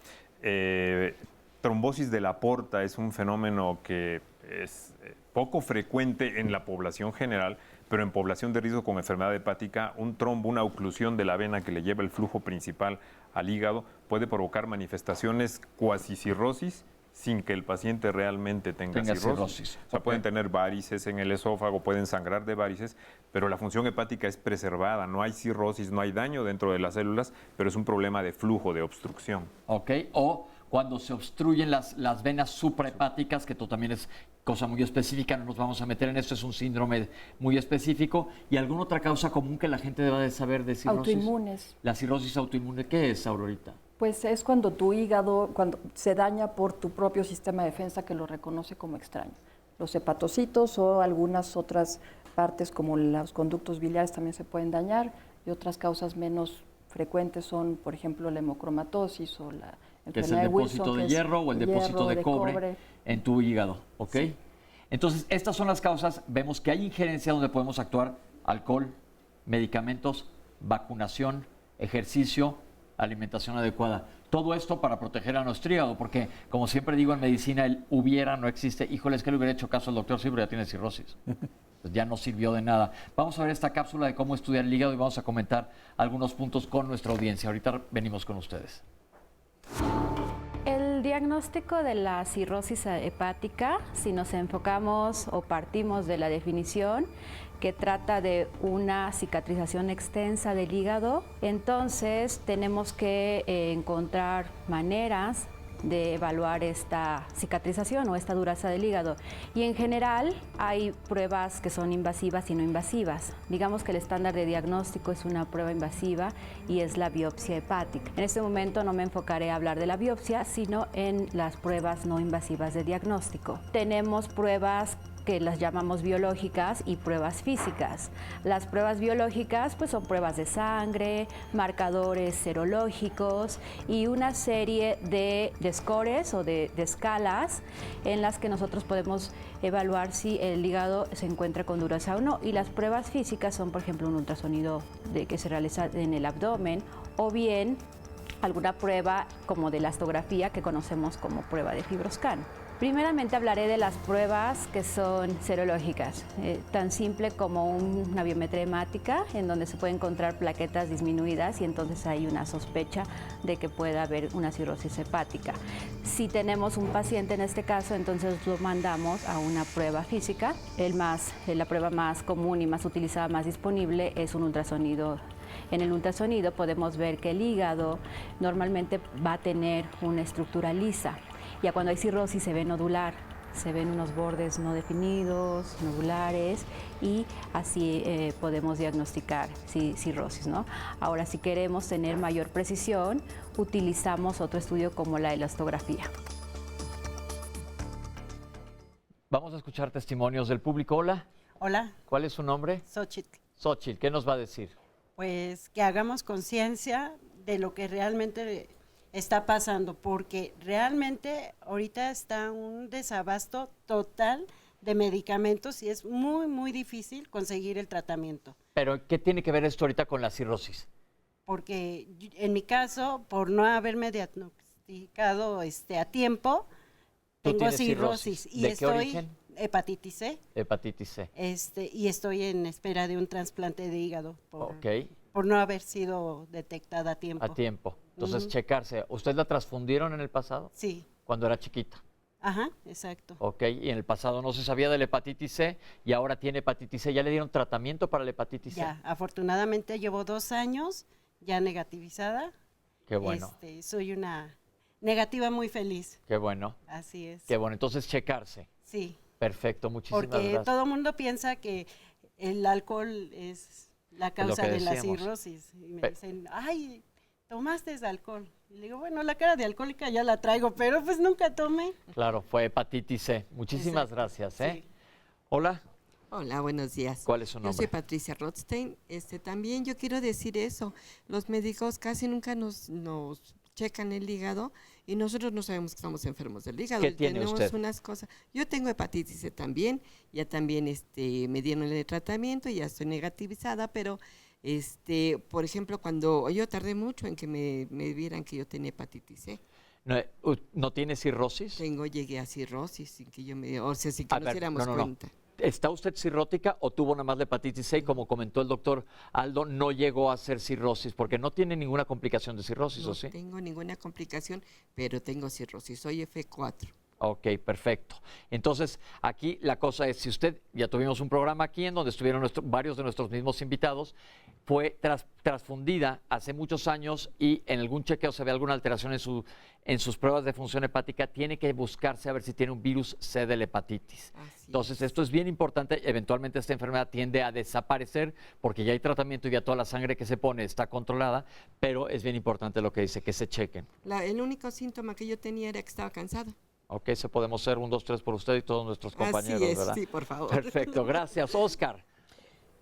Trombosis de la aorta es un fenómeno que es poco frecuente en la población general, pero en población de riesgo con enfermedad hepática, un trombo, una oclusión de la vena que le lleva el flujo principal al hígado puede provocar manifestaciones cuasi cirrosis sin que el paciente realmente tenga cirrosis. O sea, pueden tener varices en el esófago, pueden sangrar de varices, pero la función hepática es preservada, no hay cirrosis, no hay daño dentro de las células, pero es un problema de flujo, de obstrucción. Ok, o cuando se obstruyen las venas suprahepáticas, que esto también es cosa muy específica, no nos vamos a meter en esto, es un síndrome muy específico. ¿Y alguna otra causa común que la gente deba de saber de cirrosis? Autoinmunes. La cirrosis autoinmune, ¿qué es, Aurorita? Pues es cuando tu hígado cuando se daña por tu propio sistema de defensa que lo reconoce como extraño. Los hepatocitos o algunas otras partes como los conductos biliares también se pueden dañar y otras causas menos frecuentes son, por ejemplo, la hemocromatosis o la Que es el enfermedad de depósito Wilson, de que es hierro o el depósito de cobre en tu hígado, ¿ok? Sí. Entonces, estas son las causas. Vemos que hay injerencia donde podemos actuar: alcohol, medicamentos, vacunación, ejercicio, alimentación adecuada. Todo esto para proteger a nuestro hígado, porque, como siempre digo en medicina, el hubiera no existe. Híjole, es que le hubiera hecho caso al doctor, sí, pero ya tiene cirrosis. Pues ya no sirvió de nada. Vamos a ver esta cápsula de cómo estudiar el hígado y vamos a comentar algunos puntos con nuestra audiencia. Ahorita venimos con ustedes. El diagnóstico de la cirrosis hepática, si nos enfocamos o partimos de la definición que trata de una cicatrización extensa del hígado, entonces tenemos que encontrar maneras de evaluar esta cicatrización o esta dureza del hígado. Y en general hay pruebas que son invasivas y no invasivas. Digamos que el estándar de diagnóstico es una prueba invasiva y es la biopsia hepática. En este momento no me enfocaré a hablar de la biopsia, sino en las pruebas no invasivas de diagnóstico. Tenemos pruebas que las llamamos biológicas y pruebas físicas. Las pruebas biológicas pues son pruebas de sangre, marcadores serológicos y una serie de scores o de escalas en las que nosotros podemos evaluar si el hígado se encuentra con dureza o no. Y las pruebas físicas son, por ejemplo, un ultrasonido que se realiza en el abdomen o bien alguna prueba como de elastografía que conocemos como prueba de FibroScan. Primeramente hablaré de las pruebas que son serológicas, tan simple como una biometría hemática en donde se puede encontrar plaquetas disminuidas y entonces hay una sospecha de que pueda haber una cirrosis hepática. Si tenemos un paciente en este caso, entonces lo mandamos a una prueba física. La prueba más común y más utilizada, más disponible es un ultrasonido. En el ultrasonido podemos ver que el hígado normalmente va a tener una estructura lisa. Ya cuando hay cirrosis se ve nodular, se ven unos bordes no definidos, nodulares, y así podemos diagnosticar cirrosis, ¿no? Ahora, si queremos tener mayor precisión, utilizamos otro estudio como la elastografía. Vamos a escuchar testimonios del público. Hola. Hola. ¿Cuál es su nombre? Xochitl. Xochitl, ¿qué nos va a decir? Pues que hagamos conciencia de lo que realmente está pasando, porque realmente ahorita está un desabasto total de medicamentos y es muy, muy difícil conseguir el tratamiento. Pero, ¿qué tiene que ver esto ahorita con la cirrosis? Porque en mi caso, por no haberme diagnosticado a tiempo, tengo cirrosis. ¿Y ¿De qué origen? Hepatitis C. Hepatitis C. Y estoy en espera de un trasplante de hígado por no haber sido detectada a tiempo. A tiempo. Entonces, checarse. ¿Usted la transfundieron en el pasado? Sí. Cuando era chiquita. Ajá, exacto. Ok, y en el pasado no se sabía de la hepatitis C y ahora tiene hepatitis C. ¿Ya le dieron tratamiento para la hepatitis C? Ya, afortunadamente llevo 2 años ya negativizada. Qué bueno. Soy una negativa muy feliz. Qué bueno. Así es. Qué bueno. Entonces, checarse. Sí. Perfecto, muchísimas gracias. gracias. Todo el mundo piensa que el alcohol es la causa de la cirrosis. Y me dicen, ay, ¿tomaste alcohol? Y le digo, bueno, la cara de alcohólica ya la traigo, pero pues nunca tomé. Claro, fue hepatitis C. Muchísimas gracias. Sí. Hola. Hola, buenos días. ¿Cuál es su nombre? Yo soy Patricia Rothstein. También yo quiero decir eso. Los médicos casi nunca nos checan el hígado y nosotros no sabemos que estamos enfermos del hígado. ¿Qué tiene usted? Unas cosas. Yo tengo hepatitis C también. Ya también me dieron el tratamiento y ya estoy negativizada, pero por ejemplo, cuando yo tardé mucho en que me vieran que yo tenía hepatitis C. ¿No tiene cirrosis? Llegué a cirrosis sin que sin que nos diéramos cuenta. ¿Está usted cirrótica o tuvo nada más la hepatitis C y como comentó el doctor Aldo, no llegó a ser cirrosis? Porque no tiene ninguna complicación de cirrosis, ¿o sí? No tengo ninguna complicación, pero tengo cirrosis. Soy F4. Ok, perfecto. Entonces, aquí la cosa es, si usted, ya tuvimos un programa aquí en donde estuvieron varios de nuestros mismos invitados, fue transfundida hace muchos años y en algún chequeo se ve alguna alteración en sus pruebas de función hepática, tiene que buscarse a ver si tiene un virus C de la hepatitis. Entonces, esto es bien importante. Eventualmente esta enfermedad tiende a desaparecer porque ya hay tratamiento y ya toda la sangre que se pone está controlada, pero es bien importante lo que dice, que se chequen. El único síntoma que yo tenía era que estaba cansada. Ok, se podemos hacer 1, 2, 3 por usted y todos nuestros compañeros, Así es, ¿verdad? sí, por favor. Perfecto, gracias. Oscar.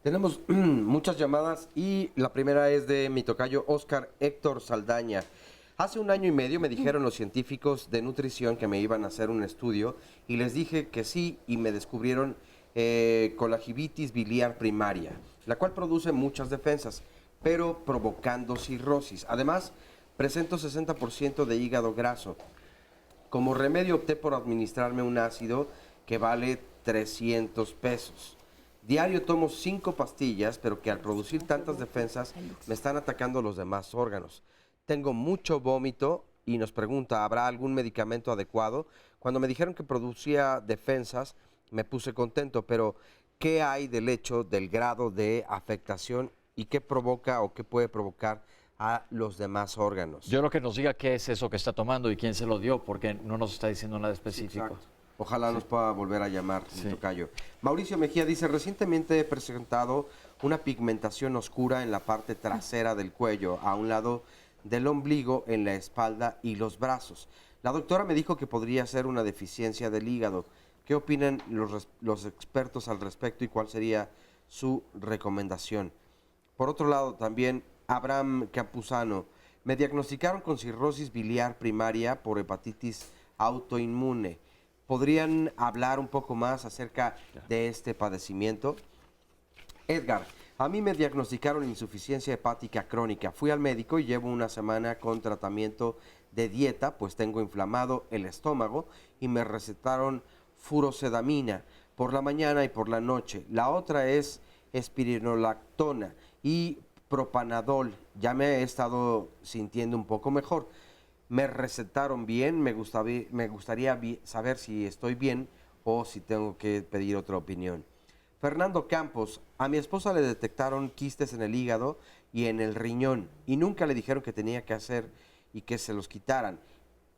Tenemos muchas llamadas y la primera es de mi tocayo Oscar Héctor Saldaña. Hace 1 año y medio me dijeron los científicos de nutrición que me iban a hacer un estudio y les dije que sí y me descubrieron colagivitis biliar primaria, la cual produce muchas defensas, pero provocando cirrosis. Además, presento 60% de hígado graso. Como remedio opté por administrarme un ácido que vale 300 pesos. Diario tomo 5 pastillas, pero que al producir tantas defensas me están atacando los demás órganos. Tengo mucho vómito y nos pregunta, ¿habrá algún medicamento adecuado? Cuando me dijeron que producía defensas, me puse contento, pero ¿qué hay del hecho del grado de afectación y qué provoca o qué puede provocar a los demás órganos? Yo lo que nos diga qué es eso que está tomando y quién se lo dio, porque no nos está diciendo nada específico. Exacto. Ojalá nos pueda volver a llamar, mi tocayo. Mauricio Mejía dice, recientemente he presentado una pigmentación oscura en la parte trasera del cuello, a un lado del ombligo, en la espalda y los brazos. La doctora me dijo que podría ser una deficiencia del hígado. ¿Qué opinan los expertos al respecto y cuál sería su recomendación? Por otro lado, también Abraham Campuzano, me diagnosticaron con cirrosis biliar primaria por hepatitis autoinmune. ¿Podrían hablar un poco más acerca de este padecimiento? Edgar, a mí me diagnosticaron insuficiencia hepática crónica. Fui al médico y llevo 1 semana con tratamiento de dieta, pues tengo inflamado el estómago y me recetaron furosedamina por la mañana y por la noche. La otra es espironolactona y propanadol. Ya me he estado sintiendo un poco mejor. Me recetaron bien, me gustaría saber si estoy bien o si tengo que pedir otra opinión. Fernando Campos, a mi esposa le detectaron quistes en el hígado y en el riñón y nunca le dijeron que tenía que hacer y que se los quitaran.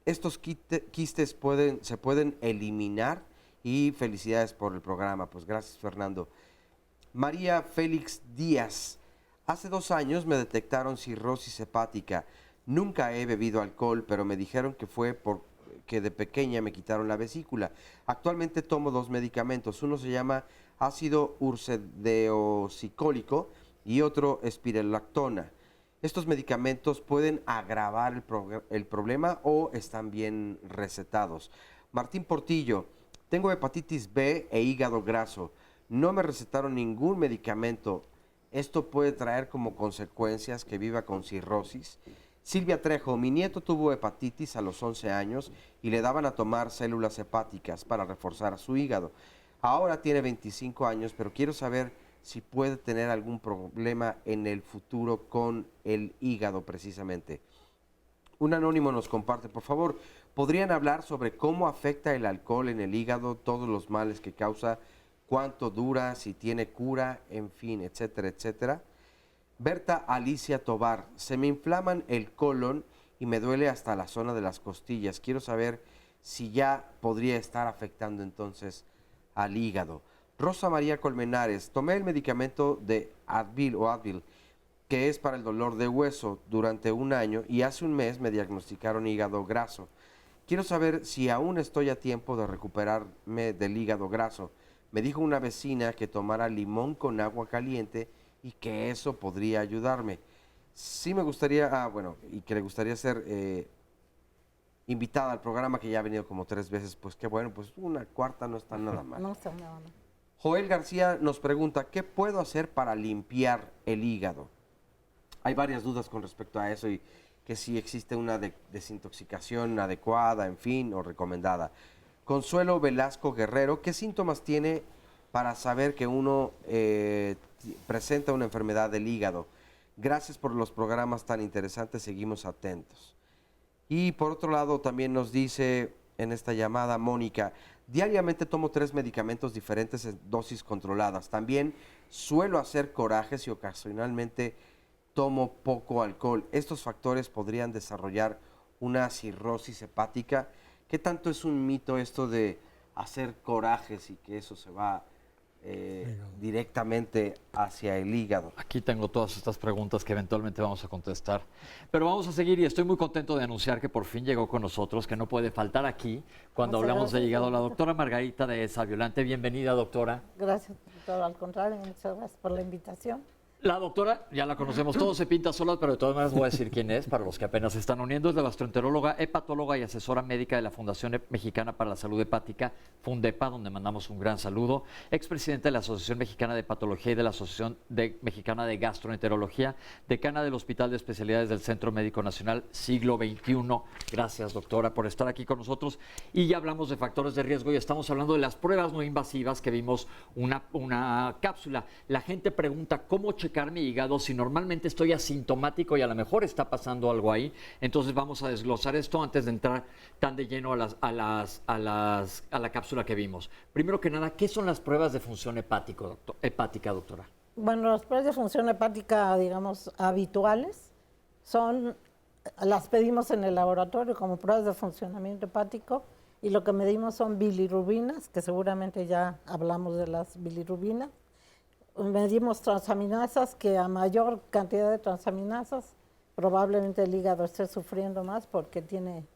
Estos quistes se pueden eliminar y felicidades por el programa. Pues gracias, Fernando. María Félix Díaz, hace 2 años me detectaron cirrosis hepática. Nunca he bebido alcohol, pero me dijeron que fue porque de pequeña me quitaron la vesícula. Actualmente tomo 2 medicamentos. Uno se llama ácido ursodeoxicólico y otro espirelactona. ¿Estos medicamentos pueden agravar el problema o están bien recetados? Martín Portillo, tengo hepatitis B e hígado graso. No me recetaron ningún medicamento. ¿Esto puede traer como consecuencias que viva con cirrosis? Silvia Trejo, mi nieto tuvo hepatitis a los 11 años y le daban a tomar células hepáticas para reforzar su hígado. Ahora tiene 25 años, pero quiero saber si puede tener algún problema en el futuro con el hígado precisamente. Un anónimo nos comparte, por favor, ¿podrían hablar sobre cómo afecta el alcohol en el hígado, todos los males que causa, cuánto dura, si tiene cura, en fin, etcétera, etcétera? Berta Alicia Tobar, se me inflaman el colon y me duele hasta la zona de las costillas. Quiero saber si ya podría estar afectando entonces al hígado. Rosa María Colmenares, tomé el medicamento de Advil, que es para el dolor de hueso, durante 1 año y hace 1 mes me diagnosticaron hígado graso. Quiero saber si aún estoy a tiempo de recuperarme del hígado graso. Me dijo una vecina que tomara limón con agua caliente y que eso podría ayudarme. Sí me gustaría, y que le gustaría ser invitada al programa, que ya ha venido como 3 veces, pues qué bueno, pues 1/4 no está nada mal. No está nada mal. Joel García nos pregunta, ¿qué puedo hacer para limpiar el hígado? Hay varias dudas con respecto a eso y que si existe una desintoxicación adecuada, en fin, o recomendada. Consuelo Velasco Guerrero, ¿qué síntomas tiene para saber que uno presenta una enfermedad del hígado? Gracias por los programas tan interesantes, seguimos atentos. Y por otro lado también nos dice en esta llamada, Mónica. Diariamente tomo 3 medicamentos diferentes en dosis controladas. También suelo hacer corajes y ocasionalmente tomo poco alcohol. Estos factores podrían desarrollar una cirrosis hepática. ¿Qué tanto es un mito esto de hacer corajes y que eso se va directamente hacia el hígado? Aquí tengo todas estas preguntas que eventualmente vamos a contestar. Pero vamos a seguir y estoy muy contento de anunciar que por fin llegó con nosotros, que no puede faltar aquí cuando hablamos de hígado, la doctora Margarita Dehesa Violante. Bienvenida, doctora. Gracias, doctor. Al contrario, muchas gracias por la invitación. La doctora, ya la conocemos todos, se pinta sola, pero de todas maneras voy a decir quién es, para los que apenas se están uniendo. Es la gastroenteróloga, hepatóloga y asesora médica de la Fundación Mexicana para la Salud Hepática, Fundepa, donde mandamos un gran saludo. Expresidenta de la Asociación Mexicana de Hepatología y de la Asociación Mexicana de Gastroenterología, decana del Hospital de Especialidades del Centro Médico Nacional Siglo XXI. Gracias, doctora, por estar aquí con nosotros. Y ya hablamos de factores de riesgo y estamos hablando de las pruebas no invasivas, que vimos una cápsula. La gente pregunta, ¿cómo checar mi hígado si normalmente estoy asintomático y a lo mejor está pasando algo ahí? Entonces vamos a desglosar esto antes de entrar tan de lleno a la cápsula que vimos. Primero que nada, ¿qué son las pruebas de función hepática, doctora? Bueno, las pruebas de función hepática, digamos, habituales, las pedimos en el laboratorio como pruebas de funcionamiento hepático y lo que medimos son bilirrubinas, que seguramente ya hablamos de las bilirrubinas. Medimos transaminasas, que a mayor cantidad de transaminasas probablemente el hígado esté sufriendo más porque tiene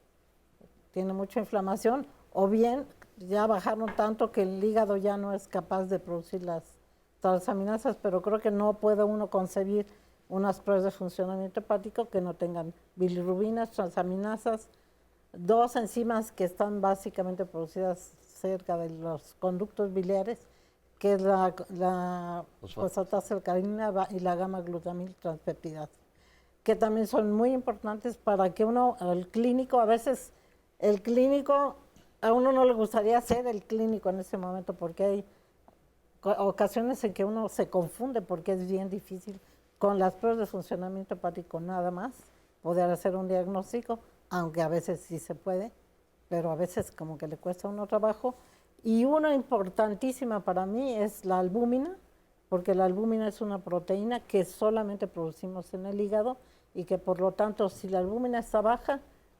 mucha inflamación, o bien ya bajaron tanto que el hígado ya no es capaz de producir las transaminasas, pero creo que no puede uno concebir unas pruebas de funcionamiento hepático que no tengan bilirrubinas, transaminasas, 2 enzimas que están básicamente producidas cerca de los conductos biliares, que es la fosfatasa-alcalinina y la gamma-glutamil transpeptidasa, que también son muy importantes para que el clínico, a veces el clínico, a uno no le gustaría ser el clínico en ese momento porque hay ocasiones en que uno se confunde porque es bien difícil con las pruebas de funcionamiento hepático nada más poder hacer un diagnóstico, aunque a veces sí se puede, pero a veces como que le cuesta a uno trabajo. Y una importantísima para mí es la albúmina, porque la albúmina es una proteína que solamente producimos en el hígado y que por lo tanto si la albúmina está baja,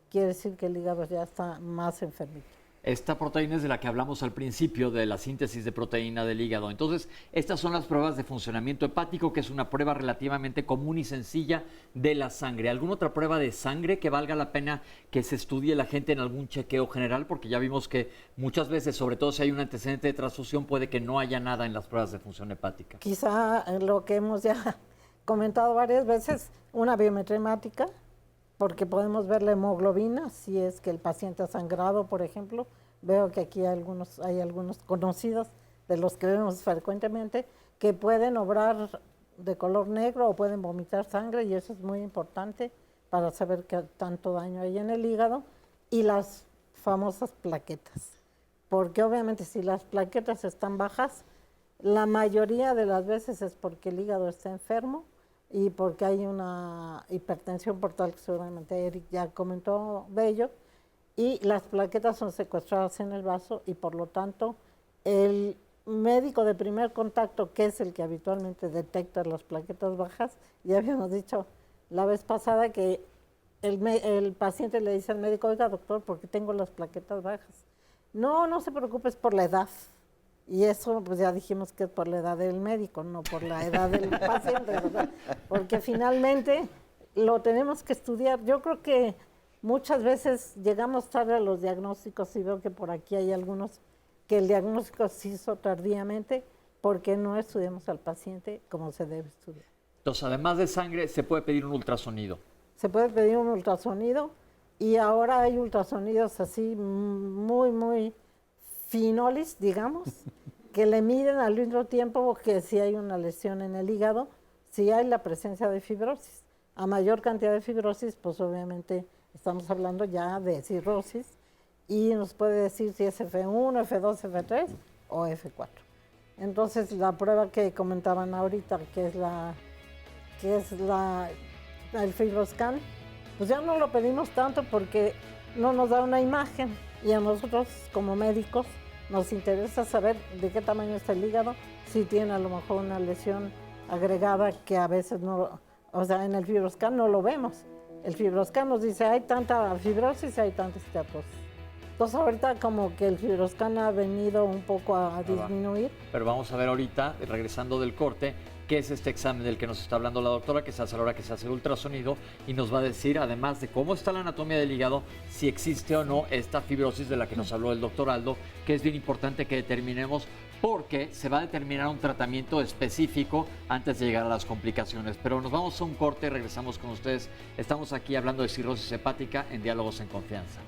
quiere decir que el hígado ya está más enfermito. Esta proteína es de la que hablamos al principio, de la síntesis de proteína del hígado. Entonces, estas son las pruebas de funcionamiento hepático, que es una prueba relativamente común y sencilla de la sangre. ¿Alguna otra prueba de sangre que valga la pena que se estudie la gente en algún chequeo general? Porque ya vimos que muchas veces, sobre todo si hay un antecedente de transfusión, puede que no haya nada en las pruebas de función hepática. Quizá lo que hemos ya comentado varias veces, una biometría hemática, porque podemos ver la hemoglobina, si es que el paciente ha sangrado, por ejemplo. Veo que aquí hay algunos conocidos de los que vemos frecuentemente que pueden obrar de color negro o pueden vomitar sangre, y eso es muy importante para saber qué tanto daño hay en el hígado. Y las famosas plaquetas, porque obviamente si las plaquetas están bajas, la mayoría de las veces es porque el hígado está enfermo y porque hay una hipertensión portal, que seguramente Eric ya comentó de ello, y las plaquetas son secuestradas en el vaso y por lo tanto el médico de primer contacto, que es el que habitualmente detecta las plaquetas bajas, ya habíamos dicho la vez pasada que el paciente le dice al médico, oiga doctor, ¿por qué tengo las plaquetas bajas? No se preocupe, es por la edad. Y eso pues ya dijimos que es por la edad del médico, no por la edad del paciente, ¿verdad? Porque finalmente lo tenemos que estudiar. Yo creo que muchas veces llegamos tarde a los diagnósticos y veo que por aquí hay algunos que el diagnóstico se hizo tardíamente porque no estudiamos al paciente como se debe estudiar. Entonces, además de sangre, se puede pedir un ultrasonido. Se puede pedir un ultrasonido y ahora hay ultrasonidos así muy finolis, digamos, que le miden al mismo tiempo que si hay una lesión en el hígado, si hay la presencia de fibrosis. A mayor cantidad de fibrosis, pues obviamente estamos hablando ya de cirrosis y nos puede decir si es F1, F2, F3 o F4. Entonces la prueba que comentaban ahorita, que es el FibroScan, pues ya no lo pedimos tanto porque no nos da una imagen y a nosotros como médicos nos interesa saber de qué tamaño está el hígado, si tiene a lo mejor una lesión agregada que a veces no, o sea, en el FibroScan no lo vemos. El FibroScan nos dice hay tanta fibrosis, hay tanta esteatosis. Entonces ahorita como que el FibroScan ha venido un poco a disminuir. Pero vamos a ver ahorita, regresando del corte, qué es este examen del que nos está hablando la doctora, que se hace a la hora que se hace el ultrasonido y nos va a decir, además de cómo está la anatomía del hígado, si existe o no esta fibrosis de la que nos habló el doctor Aldo, que es bien importante que determinemos porque se va a determinar un tratamiento específico antes de llegar a las complicaciones. Pero nos vamos a un corte y regresamos con ustedes. Estamos aquí hablando de cirrosis hepática en Diálogos en Confianza.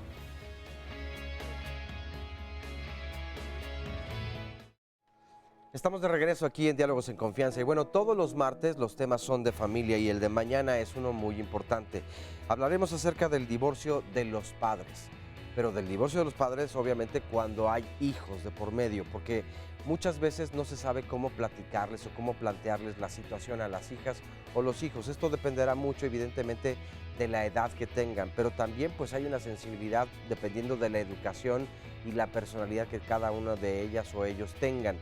Estamos de regreso aquí en Diálogos en Confianza y bueno, todos los martes los temas son de familia y el de mañana es uno muy importante. Hablaremos acerca del divorcio de los padres, pero del divorcio de los padres obviamente cuando hay hijos de por medio, porque muchas veces no se sabe cómo platicarles o cómo plantearles la situación a las hijas o los hijos. Esto dependerá mucho evidentemente de la edad que tengan, pero también pues hay una sensibilidad dependiendo de la educación y la personalidad que cada una de ellas o ellos tengan.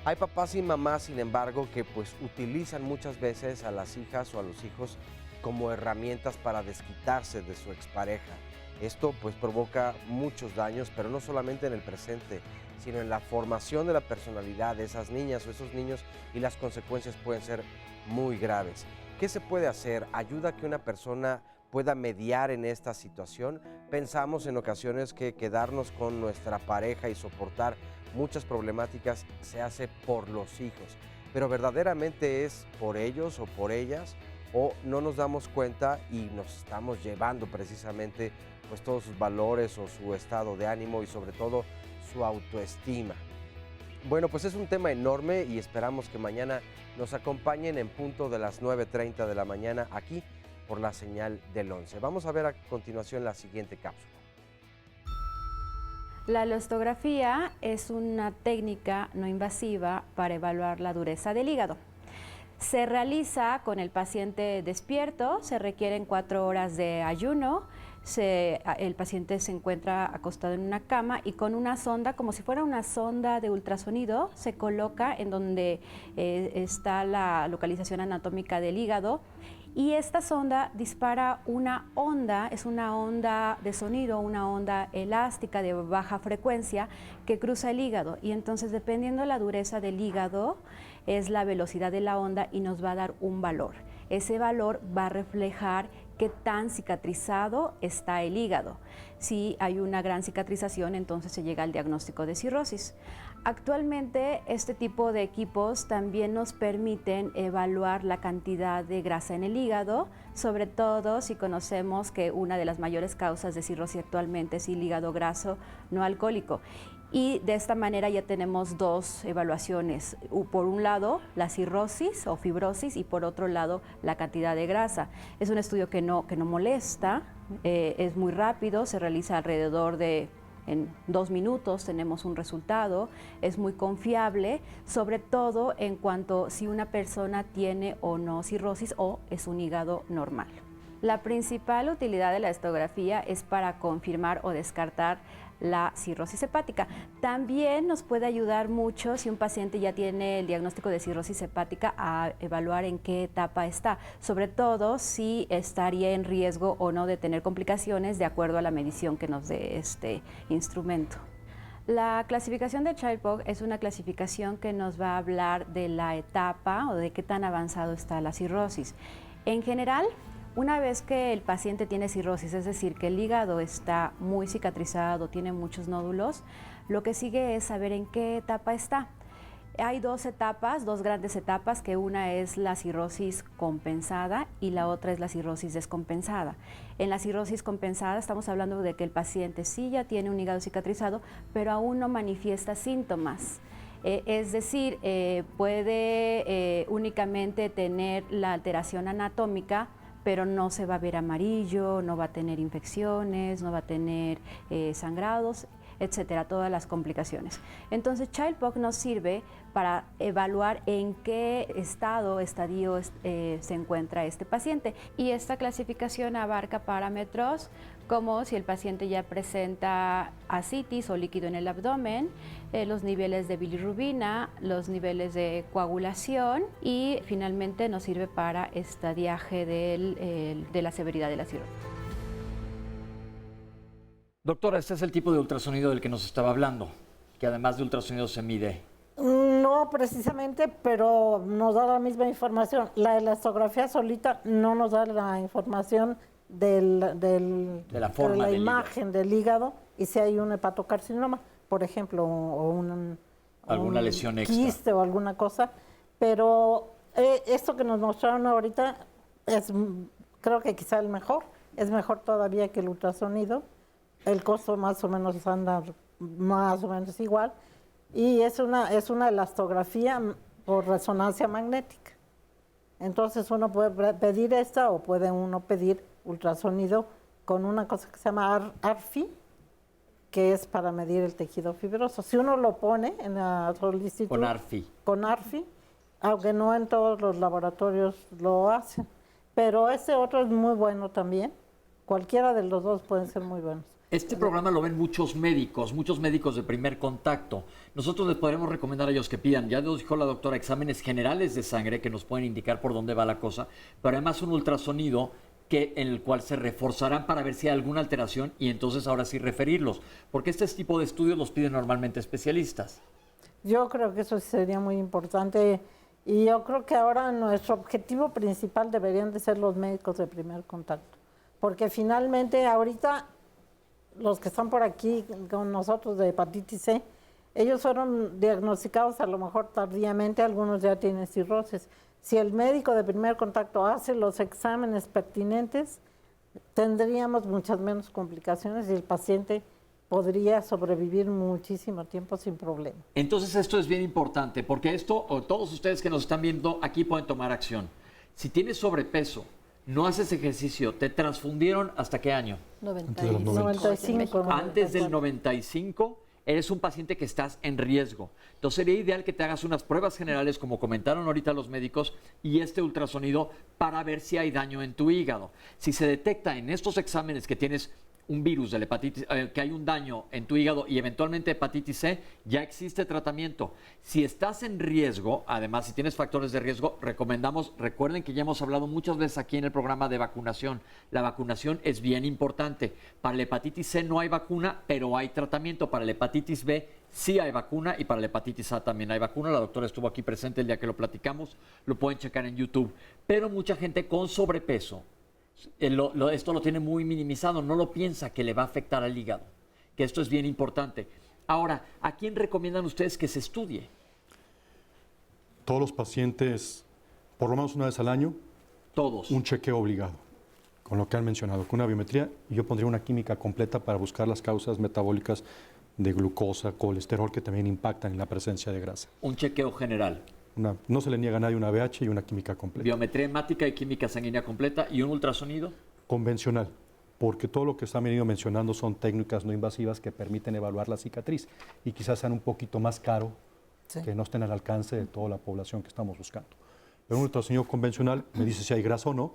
Hay papás y mamás, sin embargo, que pues utilizan muchas veces a las hijas o a los hijos como herramientas para desquitarse de su expareja. Esto pues provoca muchos daños, pero no solamente en el presente, sino en la formación de la personalidad de esas niñas o esos niños y las consecuencias pueden ser muy graves. ¿Qué se puede hacer? ¿Ayuda a que una persona pueda mediar en esta situación? Pensamos en ocasiones que quedarnos con nuestra pareja y soportar muchas problemáticas se hace por los hijos, pero verdaderamente es por ellos o por ellas, o no nos damos cuenta y nos estamos llevando precisamente pues todos sus valores o su estado de ánimo y sobre todo su autoestima. Bueno, pues es un tema enorme y esperamos que mañana nos acompañen en punto de las 9:30 de la mañana aquí por la señal del 11. Vamos a ver a continuación la siguiente cápsula. La elastografía es una técnica no invasiva para evaluar la dureza del hígado. Se realiza con el paciente despierto, se requieren 4 horas de ayuno, el paciente se encuentra acostado en una cama y con una sonda, como si fuera una sonda de ultrasonido, se coloca en donde está la localización anatómica del hígado. Y esta sonda dispara una onda, es una onda de sonido, una onda elástica de baja frecuencia que cruza el hígado. Y entonces, dependiendo de la dureza del hígado, es la velocidad de la onda y nos va a dar un valor. Ese valor va a reflejar qué tan cicatrizado está el hígado. Si hay una gran cicatrización, entonces se llega al diagnóstico de cirrosis. Actualmente este tipo de equipos también nos permiten evaluar la cantidad de grasa en el hígado, sobre todo si conocemos que una de las mayores causas de cirrosis actualmente es el hígado graso no alcohólico. Y de esta manera ya tenemos 2 evaluaciones. Por un lado, la cirrosis o fibrosis y por otro lado, la cantidad de grasa. Es un estudio que no molesta, es muy rápido, se realiza alrededor de en 2 minutos tenemos un resultado, es muy confiable, sobre todo en cuanto si una persona tiene o no cirrosis o es un hígado normal. La principal utilidad de la elastografía es para confirmar o descartar la cirrosis hepática. También nos puede ayudar mucho si un paciente ya tiene el diagnóstico de cirrosis hepática a evaluar en qué etapa está, sobre todo si estaría en riesgo o no de tener complicaciones de acuerdo a la medición que nos dé este instrumento. La clasificación de Child-Pugh es una clasificación que nos va a hablar de la etapa o de qué tan avanzado está la cirrosis. En general, una vez que el paciente tiene cirrosis, es decir, que el hígado está muy cicatrizado, tiene muchos nódulos, lo que sigue es saber en qué etapa está. Hay 2 etapas, 2 grandes etapas, que una es la cirrosis compensada y la otra es la cirrosis descompensada. En la cirrosis compensada estamos hablando de que el paciente sí ya tiene un hígado cicatrizado, pero aún no manifiesta síntomas. Es decir, puede únicamente tener la alteración anatómica, pero no se va a ver amarillo, no va a tener infecciones, no va a tener sangrados. etcétera, todas las complicaciones. Entonces, Child-Pugh nos sirve para evaluar en qué estadio se encuentra este paciente. Y esta clasificación abarca parámetros como si el paciente ya presenta ascitis o líquido en el abdomen, los niveles de bilirrubina, los niveles de coagulación y finalmente nos sirve para estadiaje de la severidad de la cirrosis. Doctora, este es el tipo de ultrasonido del que nos estaba hablando, que además de ultrasonido se mide. No precisamente, pero nos da la misma información. La elastografía solita no nos da la información de la forma del imagen del hígado y si hay un hepatocarcinoma, por ejemplo, o alguna lesión extra, quiste o alguna cosa. Pero esto que nos mostraron ahorita creo que quizá es mejor todavía que el ultrasonido. El costo más o menos anda más o menos igual y es una elastografía por resonancia magnética. Entonces uno puede pedir esta o puede uno pedir ultrasonido con una cosa que se llama ARFI, que es para medir el tejido fibroso. Si uno lo pone en la solicitud con ARFI, aunque no en todos los laboratorios lo hacen, pero ese otro es muy bueno también. Cualquiera de los dos pueden ser muy buenos. Este programa lo ven muchos médicos de primer contacto. Nosotros les podremos recomendar a ellos que pidan, ya nos dijo la doctora, exámenes generales de sangre que nos pueden indicar por dónde va la cosa, pero además un ultrasonido en el cual se reforzarán para ver si hay alguna alteración y entonces ahora sí referirlos, porque este tipo de estudios los piden normalmente especialistas. Yo creo que eso sería muy importante y yo creo que ahora nuestro objetivo principal deberían de ser los médicos de primer contacto, porque finalmente ahorita los que están por aquí con nosotros de hepatitis C, ellos fueron diagnosticados a lo mejor tardíamente, algunos ya tienen cirrosis. Si el médico de primer contacto hace los exámenes pertinentes, tendríamos muchas menos complicaciones y el paciente podría sobrevivir muchísimo tiempo sin problema. Entonces esto es bien importante, porque todos ustedes que nos están viendo aquí pueden tomar acción. Si tienes sobrepeso, no haces ejercicio, ¿te transfundieron hasta qué año? 95. Antes del 95, eres un paciente que estás en riesgo. Entonces sería ideal que te hagas unas pruebas generales, como comentaron ahorita los médicos, y este ultrasonido para ver si hay daño en tu hígado. Si se detecta en estos exámenes que tienes un virus de la hepatitis, que hay un daño en tu hígado y eventualmente hepatitis C, ya existe tratamiento. Si estás en riesgo, además si tienes factores de riesgo, recuerden que ya hemos hablado muchas veces aquí en el programa de vacunación. La vacunación es bien importante. Para la hepatitis C no hay vacuna, pero hay tratamiento. Para la hepatitis B sí hay vacuna y para la hepatitis A también hay vacuna. La doctora estuvo aquí presente el día que lo platicamos, lo pueden checar en YouTube. Pero mucha gente con sobrepeso, esto lo tiene muy minimizado, no lo piensa que le va a afectar al hígado, que esto es bien importante. Ahora, ¿a quién recomiendan ustedes que se estudie? Todos los pacientes, por lo menos una vez al año, todos. Un chequeo obligado, con lo que han mencionado, con una biometría, y yo pondría una química completa para buscar las causas metabólicas de glucosa, colesterol, que también impactan en la presencia de grasa. Un chequeo general. No se le niega a nadie una BH y una química completa. Biometría hemática y química sanguínea completa y un ultrasonido. Convencional, porque todo lo que están venido mencionando son técnicas no invasivas que permiten evaluar la cicatriz y quizás sean un poquito más caro, que no estén al alcance de toda la población que estamos buscando. Pero un ultrasonido convencional me dice si hay grasa o no,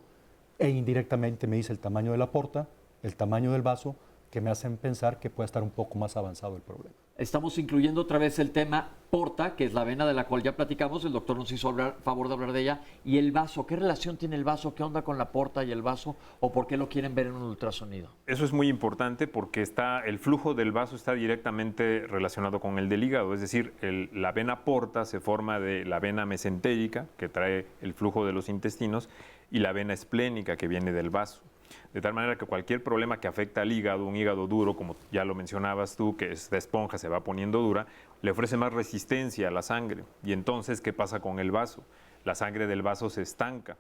e indirectamente me dice el tamaño de la porta, el tamaño del vaso, que me hacen pensar que puede estar un poco más avanzado el problema. Estamos incluyendo otra vez el tema porta, que es la vena de la cual ya platicamos, el doctor nos hizo favor de hablar de ella, y el vaso. ¿Qué relación tiene el vaso? ¿Qué onda con la porta y el vaso? ¿O por qué lo quieren ver en un ultrasonido? Eso es muy importante porque el flujo del vaso está directamente relacionado con el del hígado, es decir, la vena porta se forma de la vena mesentérica, que trae el flujo de los intestinos, y la vena esplénica, que viene del vaso. De tal manera que cualquier problema que afecta al hígado, un hígado duro, como ya lo mencionabas tú, que esta esponja se va poniendo dura, le ofrece más resistencia a la sangre. Y entonces, ¿qué pasa con el vaso? La sangre del vaso se estanca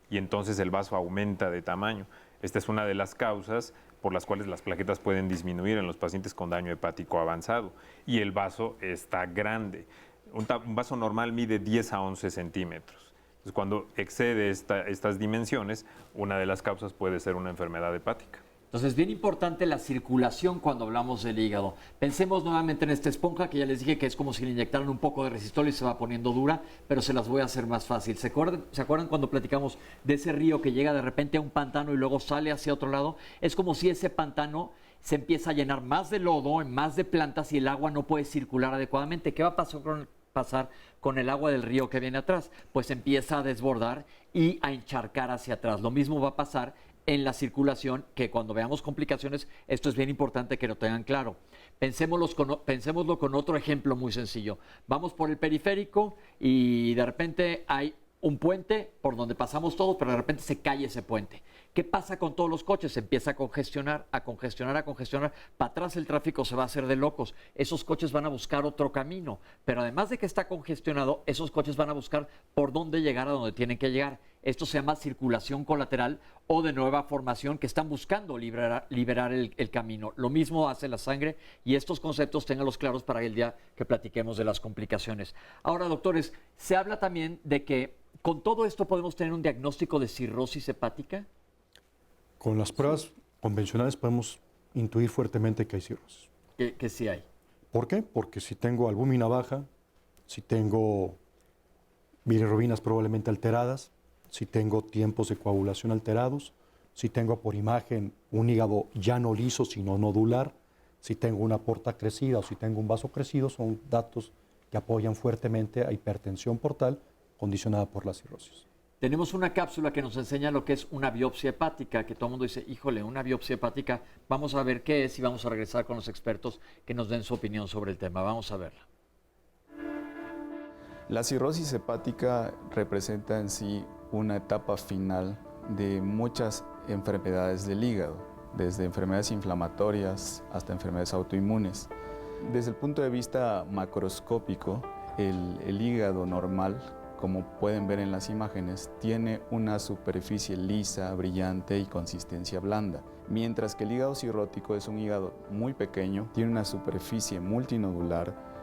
y entonces el vaso aumenta de tamaño. Esta es una de las causas por las cuales las plaquetas pueden disminuir en los pacientes con daño hepático avanzado. Y el vaso está grande. Un vaso normal mide 10 a 11 centímetros. Entonces, cuando excede estas dimensiones, una de las causas puede ser una enfermedad hepática. Entonces, bien importante la circulación cuando hablamos del hígado. Pensemos nuevamente en esta esponja que ya les dije que es como si le inyectaran un poco de resistol y se va poniendo dura, pero se las voy a hacer más fácil. ¿Se acuerdan cuando platicamos de ese río que llega de repente a un pantano y luego sale hacia otro lado? Es como si ese pantano se empieza a llenar más de lodo, más de plantas y el agua no puede circular adecuadamente. ¿Qué va a pasar con el agua del río que viene atrás? Pues empieza a desbordar y a encharcar hacia atrás. Lo mismo va a pasar en la circulación, que cuando veamos complicaciones, esto es bien importante que lo tengan claro. Pensémoslo con otro ejemplo muy sencillo. Vamos por el periférico y de repente hay un puente por donde pasamos todos, pero de repente se cae ese puente. ¿Qué pasa con todos los coches? Se empieza a congestionar. Para atrás el tráfico se va a hacer de locos. Esos coches van a buscar otro camino. Pero además de que está congestionado, esos coches van a buscar por dónde llegar a donde tienen que llegar. Esto se llama circulación colateral o de nueva formación, que están buscando liberar el camino. Lo mismo hace la sangre y estos conceptos ténganlos claros para el día que platiquemos de las complicaciones. Ahora, doctores, se habla también de que con todo esto podemos tener un diagnóstico de cirrosis hepática. Con las pruebas convencionales podemos intuir fuertemente que hay cirrosis. Que sí hay. ¿Por qué? Porque si tengo albúmina baja, si tengo bilirrubinas probablemente alteradas, si tengo tiempos de coagulación alterados, si tengo por imagen un hígado ya no liso, sino nodular, si tengo una porta crecida o si tengo un vaso crecido, son datos que apoyan fuertemente a hipertensión portal condicionada por la cirrosis. Tenemos una cápsula que nos enseña lo que es una biopsia hepática, que todo el mundo dice, híjole, una biopsia hepática, vamos a ver qué es y vamos a regresar con los expertos que nos den su opinión sobre el tema. Vamos a verla. La cirrosis hepática representa en sí una etapa final de muchas enfermedades del hígado, desde enfermedades inflamatorias hasta enfermedades autoinmunes. Desde el punto de vista macroscópico, el hígado normal, como pueden ver en las imágenes, tiene una superficie lisa, brillante y consistencia blanda, mientras que el hígado cirrótico es un hígado muy pequeño, tiene una superficie multinodular,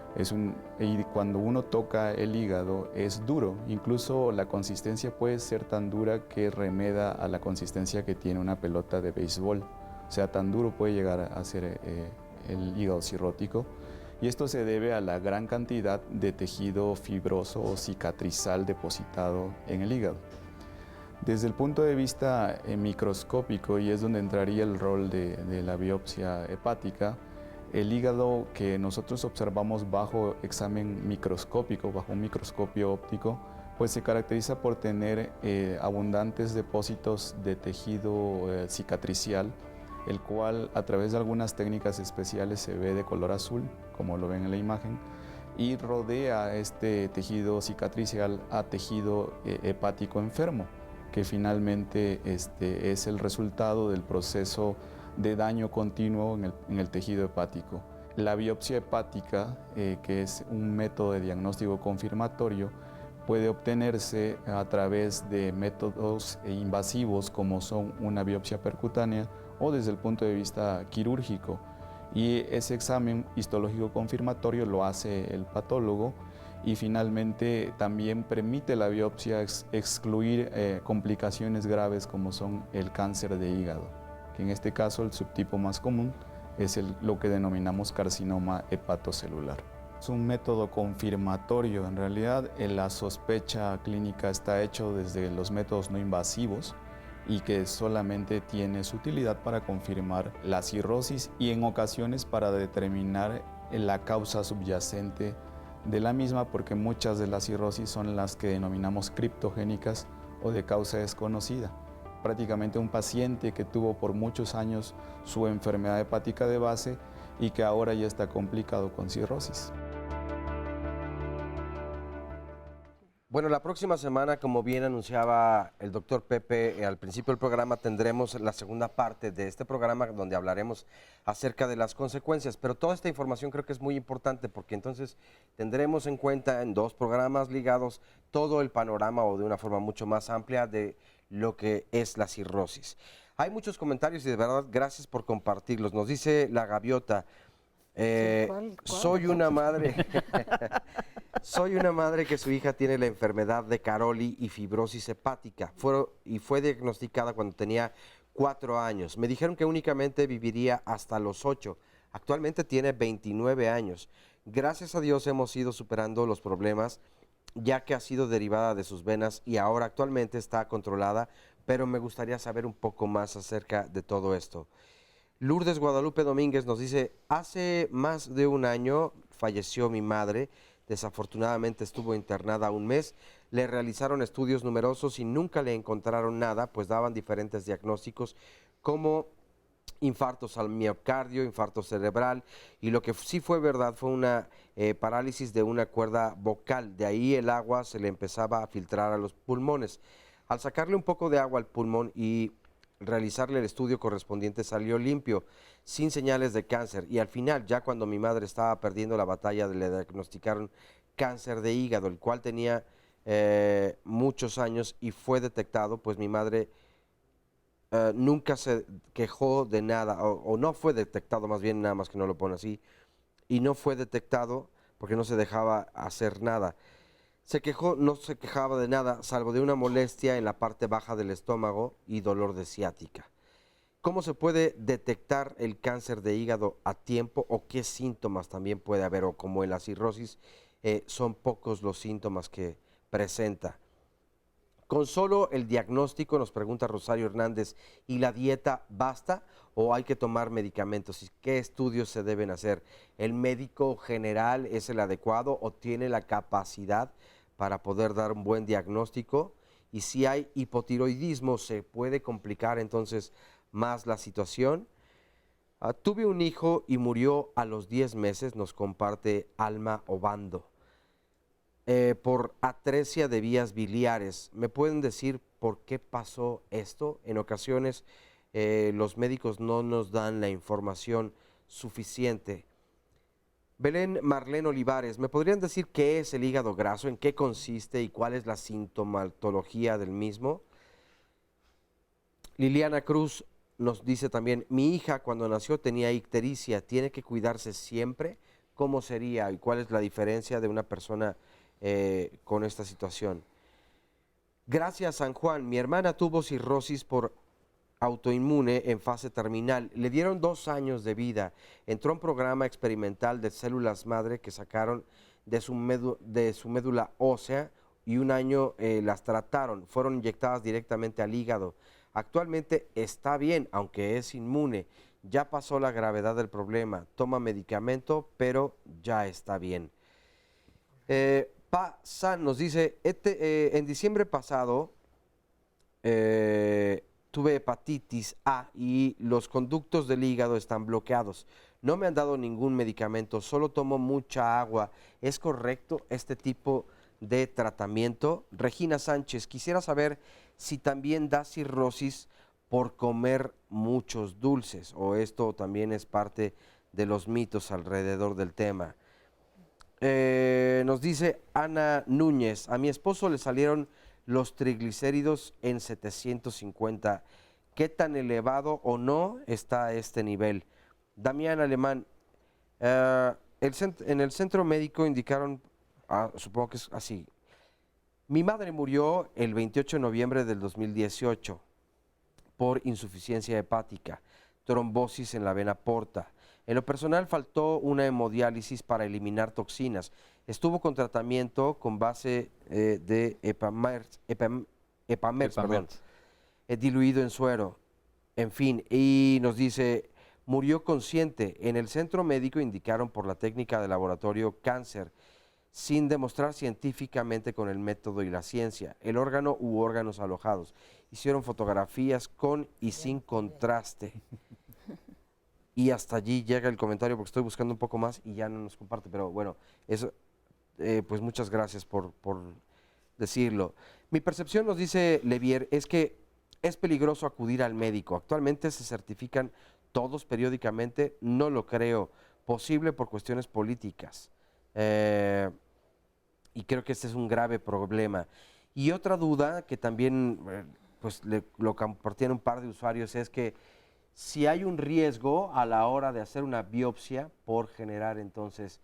y cuando uno toca el hígado es duro, incluso la consistencia puede ser tan dura que remeda a la consistencia que tiene una pelota de béisbol, o sea, tan duro puede llegar a ser el hígado cirrótico. Y esto se debe a la gran cantidad de tejido fibroso o cicatrizal depositado en el hígado. Desde el punto de vista microscópico, y es donde entraría el rol de la biopsia hepática, el hígado que nosotros observamos bajo examen microscópico, bajo un microscopio óptico, pues se caracteriza por tener abundantes depósitos de tejido cicatricial, el cual a través de algunas técnicas especiales se ve de color azul, como lo ven en la imagen, y rodea este tejido cicatricial a tejido hepático enfermo, que finalmente es el resultado del proceso de daño continuo en el tejido hepático. La biopsia hepática, que es un método de diagnóstico confirmatorio, puede obtenerse a través de métodos invasivos como son una biopsia percutánea o desde el punto de vista quirúrgico. Y ese examen histológico confirmatorio lo hace el patólogo y finalmente también permite la biopsia excluir complicaciones graves como son el cáncer de hígado, que en este caso el subtipo más común es lo que denominamos carcinoma hepatocelular. Es un método confirmatorio, en realidad la sospecha clínica está hecho desde los métodos no invasivos y que solamente tiene su utilidad para confirmar la cirrosis y en ocasiones para determinar la causa subyacente de la misma, porque muchas de las cirrosis son las que denominamos criptogénicas o de causa desconocida. Prácticamente un paciente que tuvo por muchos años su enfermedad hepática de base y que ahora ya está complicado con cirrosis. Bueno, la próxima semana, como bien anunciaba el doctor Pepe, al principio del programa tendremos la segunda parte de este programa donde hablaremos acerca de las consecuencias, pero toda esta información creo que es muy importante porque entonces tendremos en cuenta en dos programas ligados todo el panorama o de una forma mucho más amplia de lo que es la cirrosis. Hay muchos comentarios y de verdad gracias por compartirlos. Nos dice la gaviota, soy una madre... Soy una madre que su hija tiene la enfermedad de Caroli y fibrosis hepática. Fue diagnosticada cuando tenía 4 años. Me dijeron que únicamente viviría hasta los 8. Actualmente tiene 29 años. Gracias a Dios hemos ido superando los problemas, ya que ha sido derivada de sus venas y ahora actualmente está controlada, pero me gustaría saber un poco más acerca de todo esto. Lourdes Guadalupe Domínguez nos dice, hace más de un año falleció mi madre, desafortunadamente estuvo internada un mes, le realizaron estudios numerosos y nunca le encontraron nada, pues daban diferentes diagnósticos como infartos al miocardio, infarto cerebral, y lo que sí fue verdad fue una parálisis de una cuerda vocal, de ahí el agua se le empezaba a filtrar a los pulmones. Al sacarle un poco de agua al pulmón y realizarle el estudio correspondiente salió limpio, sin señales de cáncer, y al final, ya cuando mi madre estaba perdiendo la batalla, le diagnosticaron cáncer de hígado, el cual tenía muchos años y fue detectado, pues mi madre nunca se quejó de nada, o no fue detectado, más bien, nada más que no lo pone así, y no fue detectado porque no se dejaba hacer nada. No se quejaba de nada, salvo de una molestia en la parte baja del estómago y dolor de ciática. ¿Cómo se puede detectar el cáncer de hígado a tiempo o qué síntomas también puede haber? O como en la cirrosis, son pocos los síntomas que presenta. ¿Con solo el diagnóstico, nos pregunta Rosario Hernández, y la dieta basta o hay que tomar medicamentos? ¿Y qué estudios se deben hacer? ¿El médico general es el adecuado o tiene la capacidad para poder dar un buen diagnóstico? Y si hay hipotiroidismo, ¿se puede complicar entonces más la situación? Tuve un hijo y murió a los 10 meses, nos comparte Alma Obando. Por atresia de vías biliares. ¿Me pueden decir por qué pasó esto? En ocasiones los médicos no nos dan la información suficiente. Belén Marlene Olivares, ¿me podrían decir qué es el hígado graso, en qué consiste y cuál es la sintomatología del mismo? Liliana Cruz nos dice también, mi hija cuando nació tenía ictericia, ¿tiene que cuidarse siempre? ¿Cómo sería y cuál es la diferencia de una persona con esta situación? Gracias, San Juan. Mi hermana tuvo cirrosis por autoinmune en fase terminal. Le dieron 2 años de vida. Entró a un programa experimental de células madre que sacaron de su médula ósea y un año las trataron. Fueron inyectadas directamente al hígado. Actualmente está bien, aunque es inmune. Ya pasó la gravedad del problema. Toma medicamento, pero ya está bien. Pa San nos dice, en diciembre pasado tuve hepatitis A y los conductos del hígado están bloqueados. No me han dado ningún medicamento, solo tomo mucha agua. ¿Es correcto este tipo de tratamiento? Regina Sánchez, quisiera saber si también da cirrosis por comer muchos dulces o esto también es parte de los mitos alrededor del tema. Nos dice Ana Núñez, a mi esposo le salieron los triglicéridos en 750. ¿Qué tan elevado o no está a este nivel? Damián Alemán, en el centro médico indicaron, supongo que es así, mi madre murió el 28 de noviembre del 2018 por insuficiencia hepática, trombosis en la vena porta. En lo personal faltó una hemodiálisis para eliminar toxinas. Estuvo con tratamiento con base de Epamers, diluido en suero. En fin, y nos dice, murió consciente. En el centro médico indicaron por la técnica de laboratorio cáncer, sin demostrar científicamente con el método y la ciencia, el órgano u órganos alojados. Hicieron fotografías con y sin contraste. Y hasta allí llega el comentario porque estoy buscando un poco más y ya no nos comparte, pero bueno, eso, pues muchas gracias por decirlo. Mi percepción, nos dice Levier, es que es peligroso acudir al médico. Actualmente se certifican todos periódicamente, no lo creo posible por cuestiones políticas. Y creo que este es un grave problema. Y otra duda que también pues lo compartían un par de usuarios es que si hay un riesgo a la hora de hacer una biopsia por generar entonces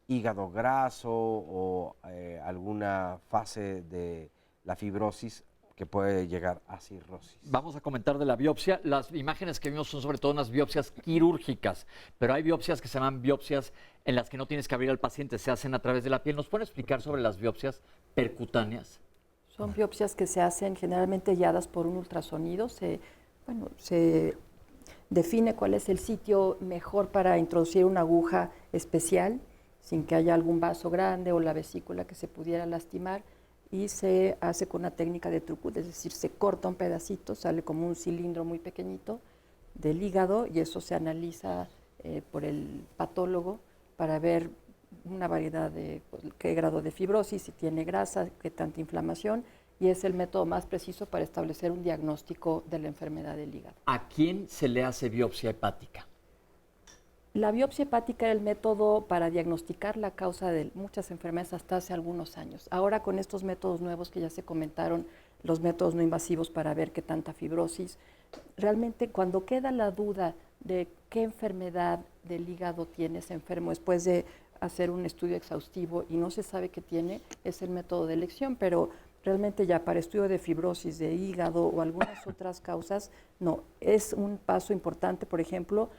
hígado graso o alguna fase de la fibrosis que puede llegar a cirrosis. Vamos a comentar de la biopsia. Las imágenes que vimos son sobre todo unas biopsias quirúrgicas, pero hay biopsias que se llaman biopsias en las que no tienes que abrir al paciente, se hacen a través de la piel. ¿Nos pueden explicar sobre las biopsias percutáneas? Son biopsias que se hacen generalmente guiadas por un ultrasonido. Se define cuál es el sitio mejor para introducir una aguja especial sin que haya algún vaso grande o la vesícula que se pudiera lastimar, y se hace con una técnica de Trucut, es decir, se corta un pedacito, sale como un cilindro muy pequeñito del hígado y eso se analiza por el patólogo para ver una variedad de qué grado de fibrosis, si tiene grasa, qué tanta inflamación, y es el método más preciso para establecer un diagnóstico de la enfermedad del hígado. ¿A quién se le hace biopsia hepática? La biopsia hepática era el método para diagnosticar la causa de muchas enfermedades hasta hace algunos años. Ahora con estos métodos nuevos que ya se comentaron, los métodos no invasivos para ver qué tanta fibrosis, realmente cuando queda la duda de qué enfermedad del hígado tiene ese enfermo después de hacer un estudio exhaustivo y no se sabe qué tiene, es el método de elección, pero realmente ya para estudio de fibrosis de hígado o algunas otras causas, no. Es un paso importante, por ejemplo,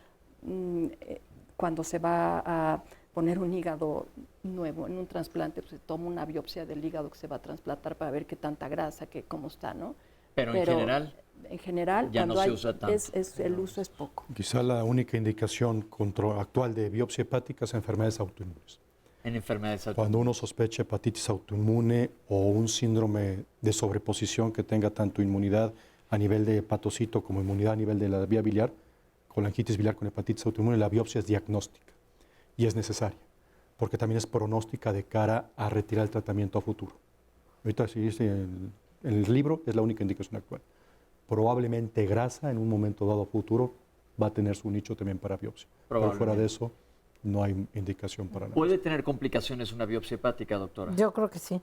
cuando se va a poner un hígado nuevo en un trasplante, pues se toma una biopsia del hígado que se va a trasplantar para ver qué tanta grasa, cómo está, ¿no? Pero en general ya no se usa tanto. El uso es poco. Quizá la única indicación actual de biopsia hepática es enfermedades autoinmunes. En enfermedades autoinmunes. Cuando uno sospecha hepatitis autoinmune o un síndrome de sobreposición que tenga tanto inmunidad a nivel de hepatocito como inmunidad a nivel de la vía biliar, colangitis biliar con hepatitis autoinmune, la biopsia es diagnóstica y es necesaria, porque también es pronóstica de cara a retirar el tratamiento a futuro. Ahorita sí dice en el libro, es la única indicación actual. Probablemente grasa en un momento dado a futuro va a tener su nicho también para biopsia. Pero fuera de eso, no hay indicación para nada. ¿Puede tener complicaciones una biopsia hepática, doctora? Yo creo que sí.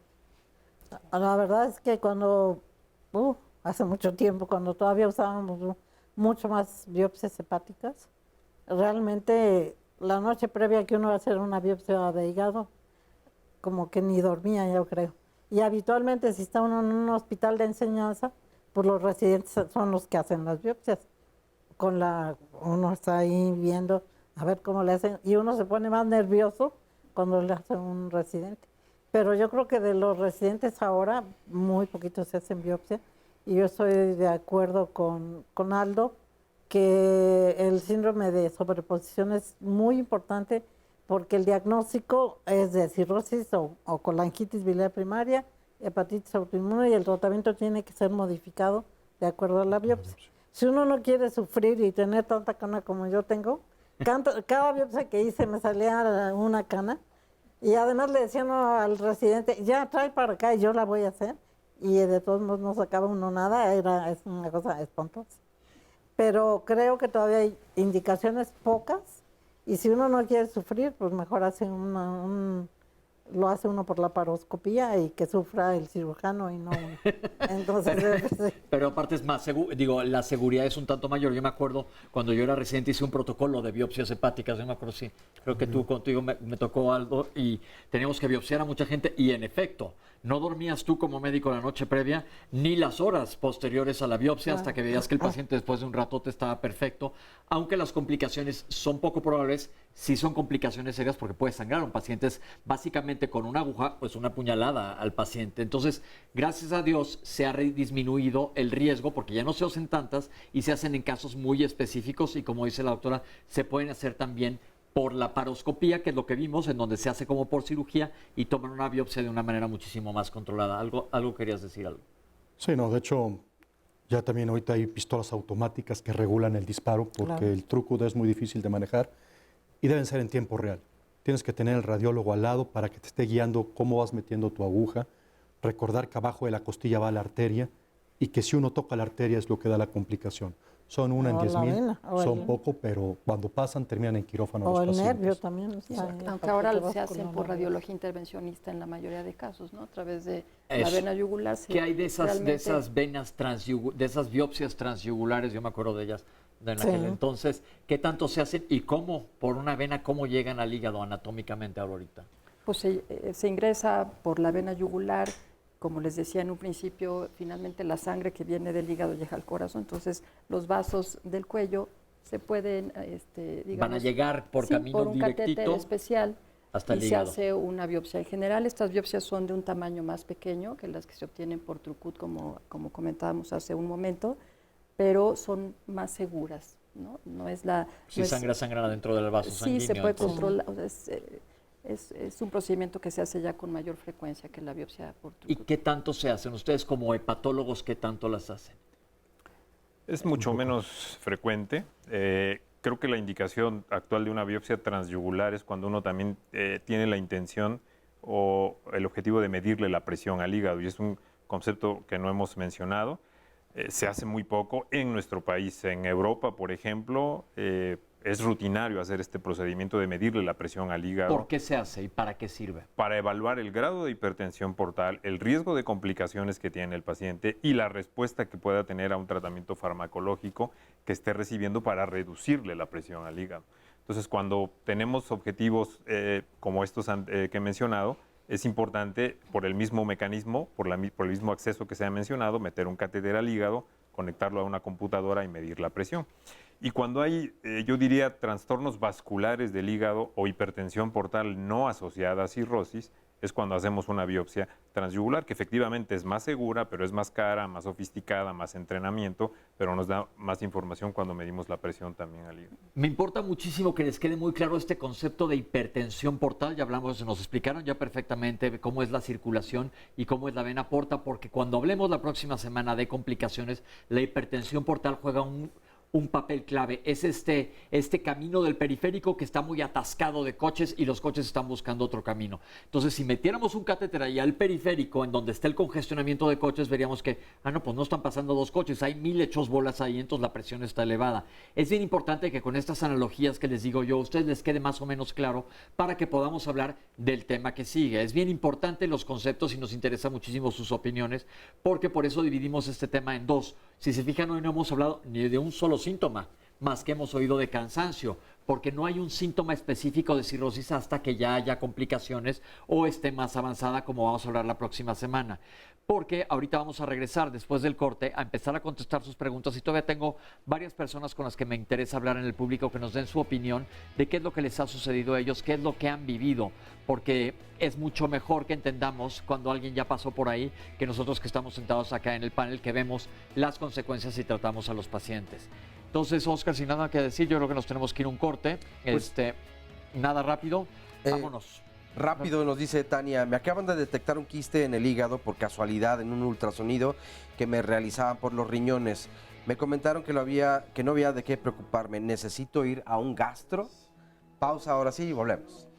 La verdad es que cuando, hace mucho tiempo, cuando todavía usábamos mucho más biopsias hepáticas, realmente la noche previa que uno va a hacer una biopsia de hígado, como que ni dormía, yo creo. Y habitualmente si está uno en un hospital de enseñanza, pues los residentes son los que hacen las biopsias. Uno está ahí viendo a ver cómo le hacen, y uno se pone más nervioso cuando le hacen un residente. Pero yo creo que de los residentes ahora, muy poquitos se hacen biopsia, y yo estoy de acuerdo con Aldo, que el síndrome de sobreposición es muy importante porque el diagnóstico es de cirrosis o colangitis biliar primaria, hepatitis autoinmune, y el tratamiento tiene que ser modificado de acuerdo a la biopsia. Si uno no quiere sufrir y tener tanta cana como yo tengo, cada biopsia que hice me salía una cana, y además le decía uno al residente, ya trae para acá y yo la voy a hacer, y de todos modos no sacaba uno nada, es una cosa espantosa. Pero creo que todavía hay indicaciones pocas, y si uno no quiere sufrir, pues mejor hace lo hace uno por la paroscopía y que sufra el cirujano y no uno. Entonces, Pero aparte es más seguro, la seguridad es un tanto mayor. Yo me acuerdo cuando yo era residente hice un protocolo de biopsias hepáticas, yo me acuerdo, sí, creo que tú contigo me tocó algo y teníamos que biopsiar a mucha gente y en efecto, no dormías tú como médico la noche previa ni las horas posteriores a la biopsia hasta que veías que el paciente después de un ratote estaba perfecto, aunque las complicaciones son poco probables, sí son complicaciones serias porque puede sangrar a un paciente, es básicamente con una aguja, pues una puñalada al paciente. Entonces, gracias a Dios se ha disminuido el riesgo porque ya no se hacen tantas y se hacen en casos muy específicos y como dice la doctora, se pueden hacer también por la paroscopía, que es lo que vimos, en donde se hace como por cirugía y toman una biopsia de una manera muchísimo más controlada. ¿Algo querías decir? ¿Algo? Sí, no, de hecho, ya también ahorita hay pistolas automáticas que regulan el disparo porque el Trucut es muy difícil de manejar y deben ser en tiempo real. Tienes que tener el radiólogo al lado para que te esté guiando cómo vas metiendo tu aguja, recordar que abajo de la costilla va la arteria y que si uno toca la arteria es lo que da la complicación. Son una en 10,000, son poco, pero cuando pasan terminan en quirófano los pacientes. O el nervio también. Aunque ahora se hacen por radiología intervencionista en la mayoría de casos, ¿no? A través de la vena yugular. ¿Qué hay de esas venas de esas biopsias transyugulares? Yo me acuerdo de ellas en aquel entonces. ¿Qué tanto se hacen y cómo, por una vena, cómo llegan al hígado anatómicamente ahorita? Pues se ingresa por la vena yugular como les decía en un principio, finalmente la sangre que viene del hígado llega al corazón, entonces los vasos del cuello se pueden, digamos, van a llegar por sí, camino por un catéter directito especial hasta el y hígado. se hace una biopsia. En general, estas biopsias son de un tamaño más pequeño que las que se obtienen por Trucut, como comentábamos hace un momento, pero son más seguras, ¿no? No es la... Si no es- sangra dentro del vaso sanguíneo. Sí, se puede entonces. controlar. O sea, es un procedimiento que se hace ya con mayor frecuencia que la biopsia por ¿Y Trucut. qué tanto se hacen? Ustedes como hepatólogos, ¿qué tanto las hacen? Es mucho menos frecuente. Creo que la indicación actual de una biopsia transyugular es cuando uno también tiene la intención o el objetivo de medirle la presión al hígado, y es un concepto que no hemos mencionado. Se hace muy poco en nuestro país. En Europa, por ejemplo, es rutinario hacer este procedimiento de medirle la presión al hígado. ¿Por qué se hace y para qué sirve? Para evaluar el grado de hipertensión portal, el riesgo de complicaciones que tiene el paciente y la respuesta que pueda tener a un tratamiento farmacológico que esté recibiendo para reducirle la presión al hígado. Entonces, cuando tenemos objetivos como estos que he mencionado, es importante, por el mismo mecanismo, por el mismo acceso que se ha mencionado, meter un catéter al hígado, conectarlo a una computadora y medir la presión. Y cuando hay, yo diría, trastornos vasculares del hígado o hipertensión portal no asociada a cirrosis, es cuando hacemos una biopsia transyugular, que efectivamente es más segura, pero es más cara, más sofisticada, más entrenamiento, pero nos da más información cuando medimos la presión también al hígado. Me importa muchísimo que les quede muy claro este concepto de hipertensión portal. Ya hablamos, nos explicaron ya perfectamente cómo es la circulación y cómo es la vena porta, porque cuando hablemos la próxima semana de complicaciones, la hipertensión portal juega un papel clave. Es este camino del periférico que está muy atascado de coches y los coches están buscando otro camino. Entonces, si metiéramos un catéter ahí al periférico, en donde está el congestionamiento de coches, veríamos que, pues no están pasando dos coches, hay 1000 hechos bolas ahí, entonces la presión está elevada. Es bien importante que con estas analogías que les digo yo, a ustedes les quede más o menos claro para que podamos hablar del tema que sigue. Es bien importante los conceptos y nos interesa muchísimo sus opiniones, porque por eso dividimos este tema en dos. Si se fijan, hoy no hemos hablado ni de un solo síntoma, más que hemos oído de cansancio, porque no hay un síntoma específico de cirrosis hasta que ya haya complicaciones o esté más avanzada, como vamos a hablar la próxima semana. Porque ahorita vamos a regresar después del corte a empezar a contestar sus preguntas y todavía tengo varias personas con las que me interesa hablar en el público que nos den su opinión de qué es lo que les ha sucedido a ellos, qué es lo que han vivido, porque es mucho mejor que entendamos cuando alguien ya pasó por ahí que nosotros que estamos sentados acá en el panel que vemos las consecuencias y tratamos a los pacientes. Entonces, Oscar, sin nada que decir, yo creo que nos tenemos que ir a un corte. Pues, nada rápido, vámonos. Rápido, nos dice Tania, me acaban de detectar un quiste en el hígado por casualidad en un ultrasonido que me realizaban por los riñones. Me comentaron que no había de qué preocuparme. ¿Necesito ir a un gastro? Pausa ahora sí y volvemos.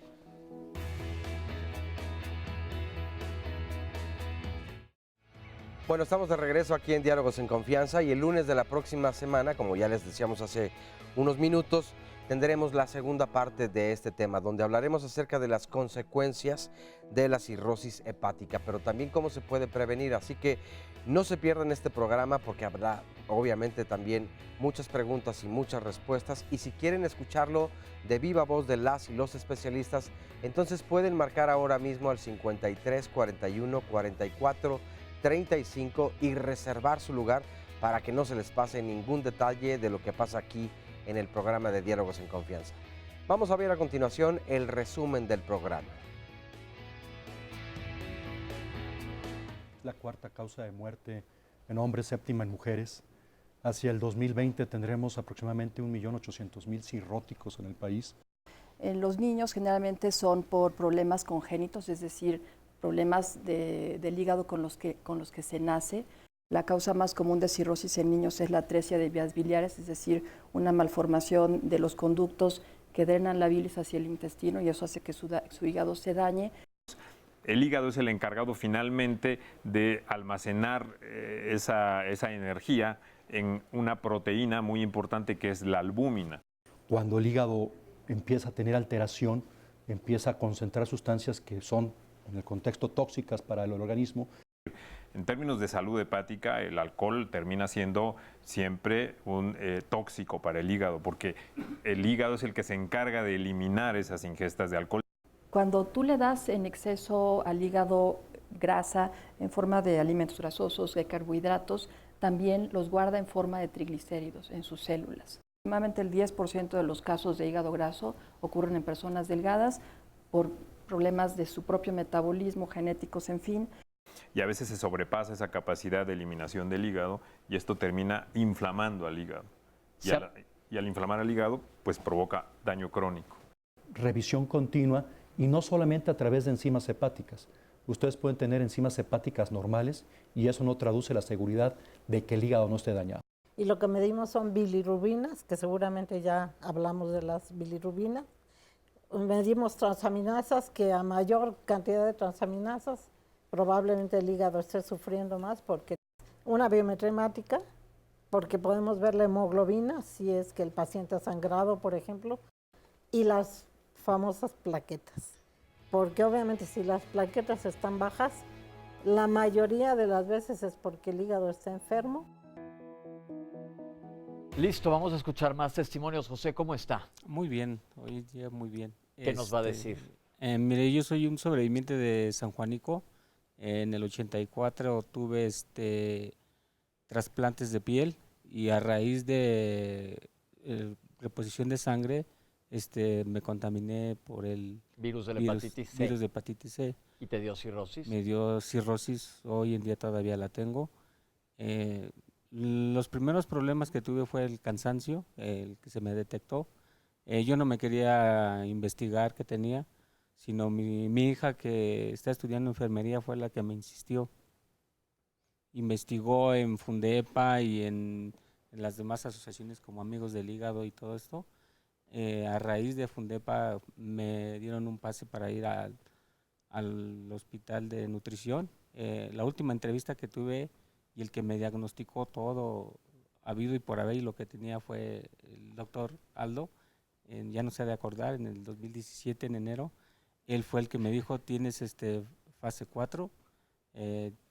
Bueno, estamos de regreso aquí en Diálogos en Confianza y el lunes de la próxima semana, como ya les decíamos hace unos minutos, tendremos la segunda parte de este tema, donde hablaremos acerca de las consecuencias de la cirrosis hepática, pero también cómo se puede prevenir. Así que no se pierdan este programa porque habrá obviamente también muchas preguntas y muchas respuestas. Y si quieren escucharlo de viva voz de las y los especialistas, entonces pueden marcar ahora mismo al 53 41 44 35 y reservar su lugar para que no se les pase ningún detalle de lo que pasa aquí en el programa de Diálogos en Confianza. Vamos a ver a continuación el resumen del programa. La cuarta causa de muerte en hombres, séptima en mujeres. Hacia el 2020 tendremos aproximadamente 1.800.000 cirróticos en el país. En los niños generalmente son por problemas congénitos, es decir, problemas del hígado con los que se nace. La causa más común de cirrosis en niños es la atresia de vías biliares, es decir, una malformación de los conductos que drenan la bilis hacia el intestino y eso hace que su hígado se dañe. El hígado es el encargado finalmente de almacenar esa energía en una proteína muy importante que es la albúmina. Cuando el hígado empieza a tener alteración, empieza a concentrar sustancias que son, en el contexto, tóxicas para el organismo. En términos de salud hepática, el alcohol termina siendo siempre un tóxico para el hígado, porque el hígado es el que se encarga de eliminar esas ingestas de alcohol. Cuando tú le das en exceso al hígado grasa, en forma de alimentos grasosos, de carbohidratos, también los guarda en forma de triglicéridos en sus células. Aproximadamente el 10% de los casos de hígado graso ocurren en personas delgadas por problemas de su propio metabolismo, genéticos, en fin. Y a veces se sobrepasa esa capacidad de eliminación del hígado y esto termina inflamando al hígado. Y al inflamar al hígado, pues provoca daño crónico. Revisión continua y no solamente a través de enzimas hepáticas. Ustedes pueden tener enzimas hepáticas normales y eso no traduce la seguridad de que el hígado no esté dañado. Y lo que medimos son bilirrubinas, que seguramente ya hablamos de las bilirrubinas. Medimos transaminasas, que a mayor cantidad de transaminasas, probablemente el hígado esté sufriendo más, porque una biometría hemática, porque podemos ver la hemoglobina, si es que el paciente ha sangrado, por ejemplo, y las famosas plaquetas. Porque obviamente si las plaquetas están bajas, la mayoría de las veces es porque el hígado está enfermo. Listo, vamos a escuchar más testimonios. José, ¿cómo está? Muy bien, hoy día muy bien. ¿Qué nos va a decir? Mire, yo soy un sobreviviente de San Juanico. En el 84 tuve trasplantes de piel y a raíz de reposición de sangre me contaminé por el virus de la hepatitis C. Virus de hepatitis C. ¿Y te dio cirrosis? Me dio cirrosis, hoy en día todavía la tengo. Los primeros problemas que tuve fue el cansancio, el que se me detectó. Yo no me quería investigar qué tenía, sino mi hija, que está estudiando enfermería, fue la que me insistió. Investigó en Fundepa y en las demás asociaciones como Amigos del Hígado y todo esto. A raíz de Fundepa me dieron un pase para ir al hospital de nutrición. La última entrevista que tuve y el que me diagnosticó todo habido y por haber, y lo que tenía fue el doctor Aldo, ya no se ha de acordar, en el 2017, en enero. Él fue el que me dijo, tienes fase 4,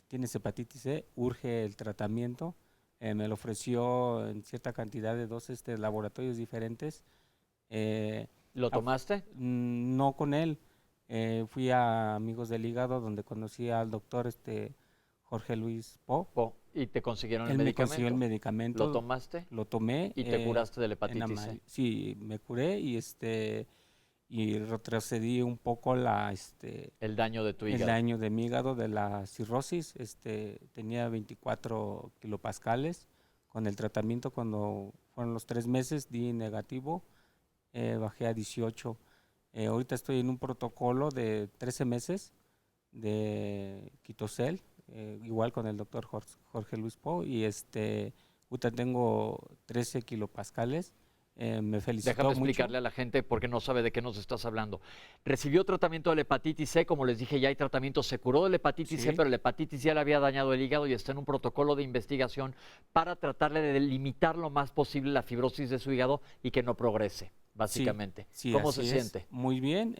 tienes hepatitis C, urge el tratamiento. Me lo ofreció en cierta cantidad de dos laboratorios diferentes. ¿Lo tomaste? No con él. Fui a Amigos del Hígado, donde conocí al doctor Jorge Luis Po. ¿Y te consiguieron el medicamento? Él me consiguió el medicamento. ¿Lo tomaste? Lo tomé. ¿Y te curaste de la hepatitis C? Sí, me curé y retrocedí un poco el daño de tu hígado. El daño de mi hígado, de la cirrosis. Tenía 24 kilopascales. Con el tratamiento, cuando fueron los 3 meses, di negativo, bajé a 18. Ahorita estoy en un protocolo de 13 meses de Quitocel, igual con el doctor Jorge Luis Po, y ahorita tengo 13 kilopascales. Me felicitó Déjame mucho. explicarle a la gente porque no sabe de qué nos estás hablando. Recibió tratamiento de la hepatitis C, como les dije, ya hay tratamiento, se curó de la hepatitis C, pero la hepatitis ya le había dañado el hígado y está en un protocolo de investigación para tratarle de limitar lo más posible la fibrosis de su hígado y que no progrese, básicamente. Sí, ¿Cómo se siente? Muy bien.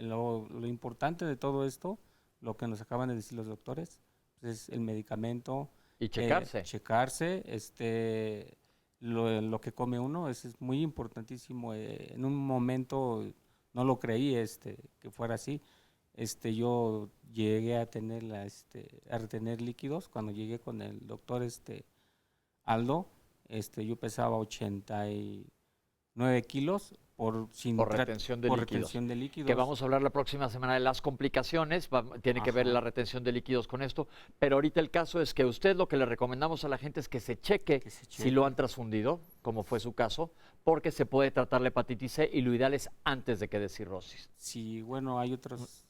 Lo importante de todo esto, lo que nos acaban de decir los doctores, es el medicamento. Y checarse. Lo que come uno es muy importantísimo. En un momento no lo creí que fuera así. Yo llegué a tener a retener líquidos cuando llegué con el doctor Aldo. Yo pesaba 89 kilos por retención de líquidos. Que vamos a hablar la próxima semana de las complicaciones, tiene que ver la retención de líquidos con esto, pero ahorita el caso es que usted, lo que le recomendamos a la gente es que se cheque si lo han transfundido, como fue su caso, porque se puede tratar la hepatitis C y lo ideal es antes de que dé cirrosis. Sí, bueno, hay otros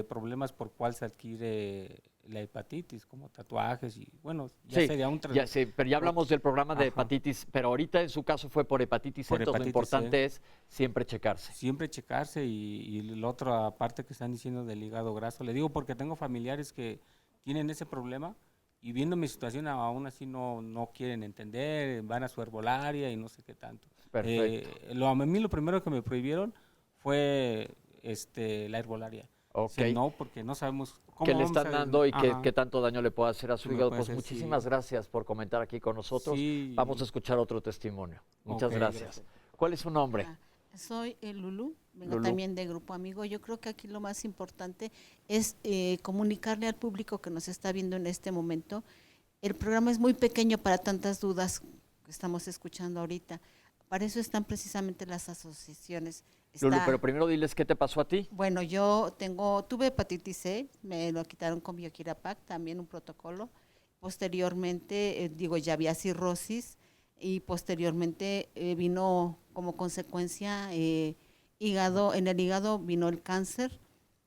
problemas por cuál se adquiere la hepatitis, como tatuajes y bueno, ya sería un ya sé, pero ya hablamos del programa de hepatitis, pero ahorita en su caso fue por hepatitis C, entonces lo importante es siempre checarse. Siempre checarse y la otra parte que están diciendo del hígado graso, le digo porque tengo familiares que tienen ese problema y viendo mi situación aún así no quieren entender, van a su herbolaria y no sé qué tanto. Perfecto. A mí lo primero que me prohibieron fue la herbolaria. Okay. No, porque no sabemos cómo qué le están dando y qué tanto daño le puede hacer a su hígado. Pues muchísimas gracias por comentar aquí con nosotros. Vamos a escuchar otro testimonio. Muchas gracias. ¿Cuál es su nombre? Soy Lulú, vengo Lulú. también de Grupo Amigo. Yo creo que aquí lo más importante es comunicarle al público que nos está viendo en este momento. El programa es muy pequeño para tantas dudas que estamos escuchando ahorita. Para eso están precisamente las asociaciones. Lulu, pero primero diles qué te pasó a ti. Bueno, yo tuve hepatitis C, me lo quitaron con Bioquirapac, también un protocolo. Posteriormente, ya había cirrosis y posteriormente vino como consecuencia hígado, en el hígado vino el cáncer.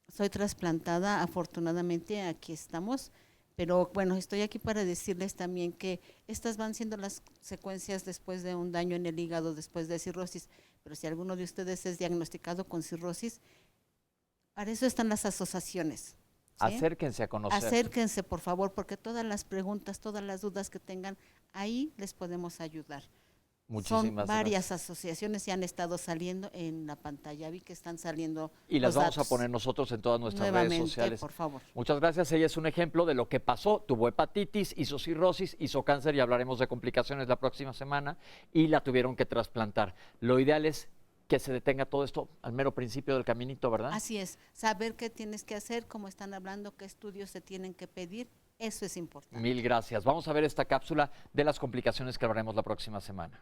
Soy trasplantada, afortunadamente aquí estamos, pero bueno, estoy aquí para decirles también que estas van siendo las secuencias después de un daño en el hígado, después de cirrosis, pero si alguno de ustedes es diagnosticado con cirrosis, para eso están las asociaciones. ¿Sí? Acérquense a conocer. Acérquense, por favor, porque todas las preguntas, todas las dudas que tengan, ahí les podemos ayudar. Muchísimas Son varias gracias. asociaciones y han estado saliendo en la pantalla. Vi que están saliendo Y las los vamos datos. a poner nosotros en todas nuestras Nuevamente, redes sociales. por favor. Muchas gracias. Ella es un ejemplo de lo que pasó. Tuvo hepatitis, hizo cirrosis, hizo cáncer y hablaremos de complicaciones la próxima semana y la tuvieron que trasplantar. Lo ideal es que se detenga todo esto al mero principio del caminito, ¿verdad? Así es, saber qué tienes que hacer, cómo están hablando, qué estudios se tienen que pedir, eso es importante. Mil gracias. Vamos a ver esta cápsula de las complicaciones que hablaremos la próxima semana.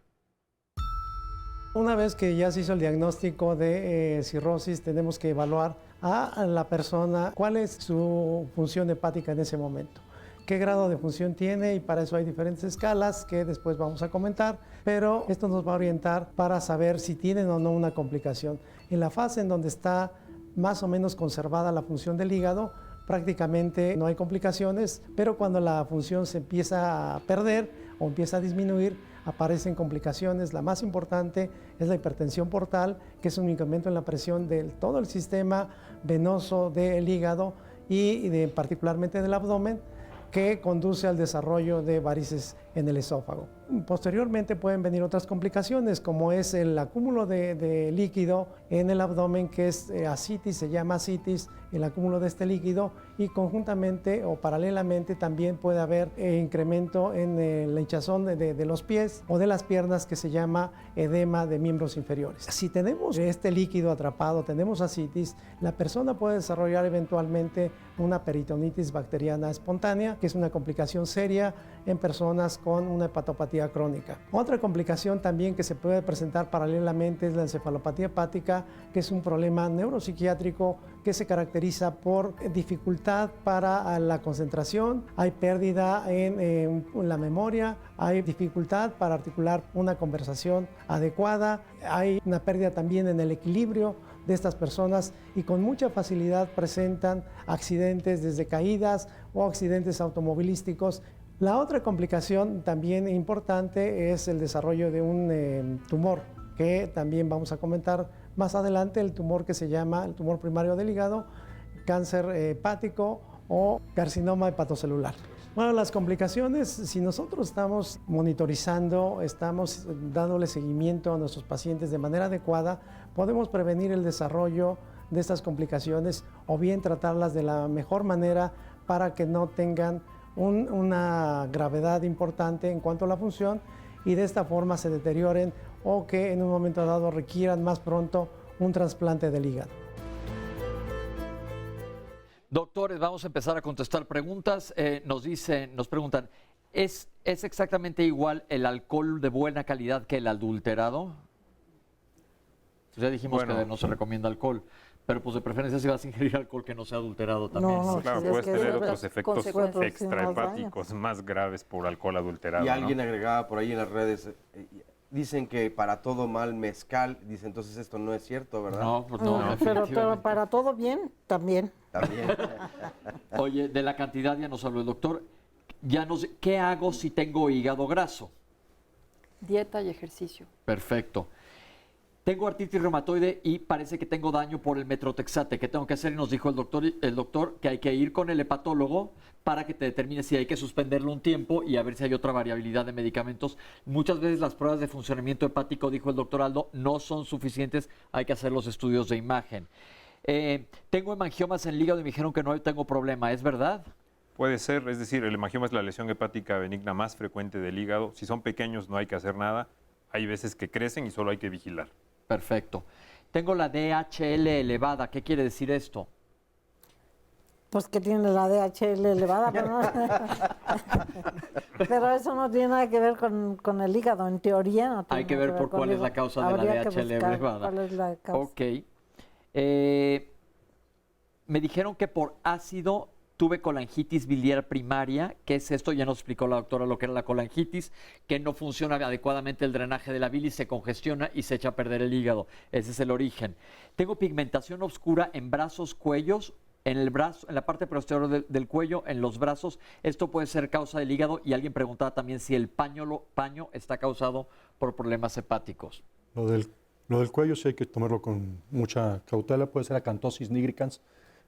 Una vez que ya se hizo el diagnóstico de cirrosis, tenemos que evaluar a la persona cuál es su función hepática en ese momento, qué grado de función tiene, y para eso hay diferentes escalas que después vamos a comentar, pero esto nos va a orientar para saber si tienen o no una complicación. En la fase en donde está más o menos conservada la función del hígado, prácticamente no hay complicaciones, pero cuando la función se empieza a perder o empieza a disminuir, aparecen complicaciones. La más importante es la hipertensión portal, que es un incremento en la presión de todo el sistema venoso del hígado y particularmente del abdomen, que conduce al desarrollo de varices en el esófago. Posteriormente pueden venir otras complicaciones, como es el acúmulo de líquido en el abdomen, que es ascitis, se llama ascitis, el acúmulo de este líquido, y conjuntamente o paralelamente también puede haber incremento en la hinchazón de los pies o de las piernas, que se llama edema de miembros inferiores. Si tenemos este líquido atrapado, tenemos ascitis, la persona puede desarrollar eventualmente una peritonitis bacteriana espontánea, que es una complicación seria en personas con una hepatopatía crónica. Otra complicación también que se puede presentar paralelamente es la encefalopatía hepática, que es un problema neuropsiquiátrico que se caracteriza por dificultad para la concentración, hay pérdida en la memoria, hay dificultad para articular una conversación adecuada, hay una pérdida también en el equilibrio de estas personas, y con mucha facilidad presentan accidentes, desde caídas o accidentes automovilísticos. La otra complicación también importante es el desarrollo de un tumor, que también vamos a comentar más adelante, el tumor que se llama el tumor primario del hígado, cáncer hepático o carcinoma hepatocelular. Bueno, las complicaciones, si nosotros estamos monitorizando, estamos dándole seguimiento a nuestros pacientes de manera adecuada, podemos prevenir el desarrollo de estas complicaciones o bien tratarlas de la mejor manera para que no tengan una gravedad importante en cuanto a la función y de esta forma se deterioren o que en un momento dado requieran más pronto un trasplante del hígado. Doctores, vamos a empezar a contestar preguntas. Nos preguntan, ¿es exactamente igual el alcohol de buena calidad que el adulterado? Ya dijimos que no se recomienda alcohol, pero pues de preferencia si vas a ingerir alcohol que no sea adulterado también. No, claro, puedes tener otros efectos extrahepáticos más graves por alcohol adulterado. Y alguien agregaba por ahí en las redes, dicen que para todo mal mezcal, dice, entonces esto no es cierto, ¿verdad? No, pues no, pero para todo bien, también. También. Oye, de la cantidad ya nos habló el doctor. ¿Qué hago si tengo hígado graso? Dieta y ejercicio. Perfecto. Tengo artritis reumatoide y parece que tengo daño por el metrotexate. ¿Qué tengo que hacer? Y nos dijo el doctor que hay que ir con el hepatólogo para que te determine si hay que suspenderlo un tiempo y a ver si hay otra variabilidad de medicamentos. Muchas veces las pruebas de funcionamiento hepático, dijo el doctor Aldo, no son suficientes. Hay que hacer los estudios de imagen. Tengo hemangiomas en el hígado y me dijeron que no tengo problema. ¿Es verdad? Puede ser, es decir, el hemangioma es la lesión hepática benigna más frecuente del hígado. Si son pequeños no hay que hacer nada. Hay veces que crecen y solo hay que vigilar. Perfecto. Tengo la DHL elevada. ¿Qué quiere decir esto? Pues que tiene la DHL elevada, pero, no, pero eso no tiene nada que ver con el hígado, en teoría no tiene Hay que nada ver por cuál es la causa de la Habría que DHL buscar elevada. ¿Cuál es la causa? Ok. Me dijeron que por ácido tuve colangitis biliar primaria. ¿Qué es esto? Ya nos explicó la doctora lo que era la colangitis, que no funciona adecuadamente el drenaje de la bilis, se congestiona y se echa a perder el hígado. Ese es el origen. Tengo pigmentación oscura en brazos, cuellos, en el brazo, en la parte posterior del cuello, en los brazos. Esto puede ser causa del hígado, y alguien preguntaba también si el paño está causado por problemas hepáticos. Lo del cuello sí hay que tomarlo con mucha cautela. Puede ser acantosis nigricans.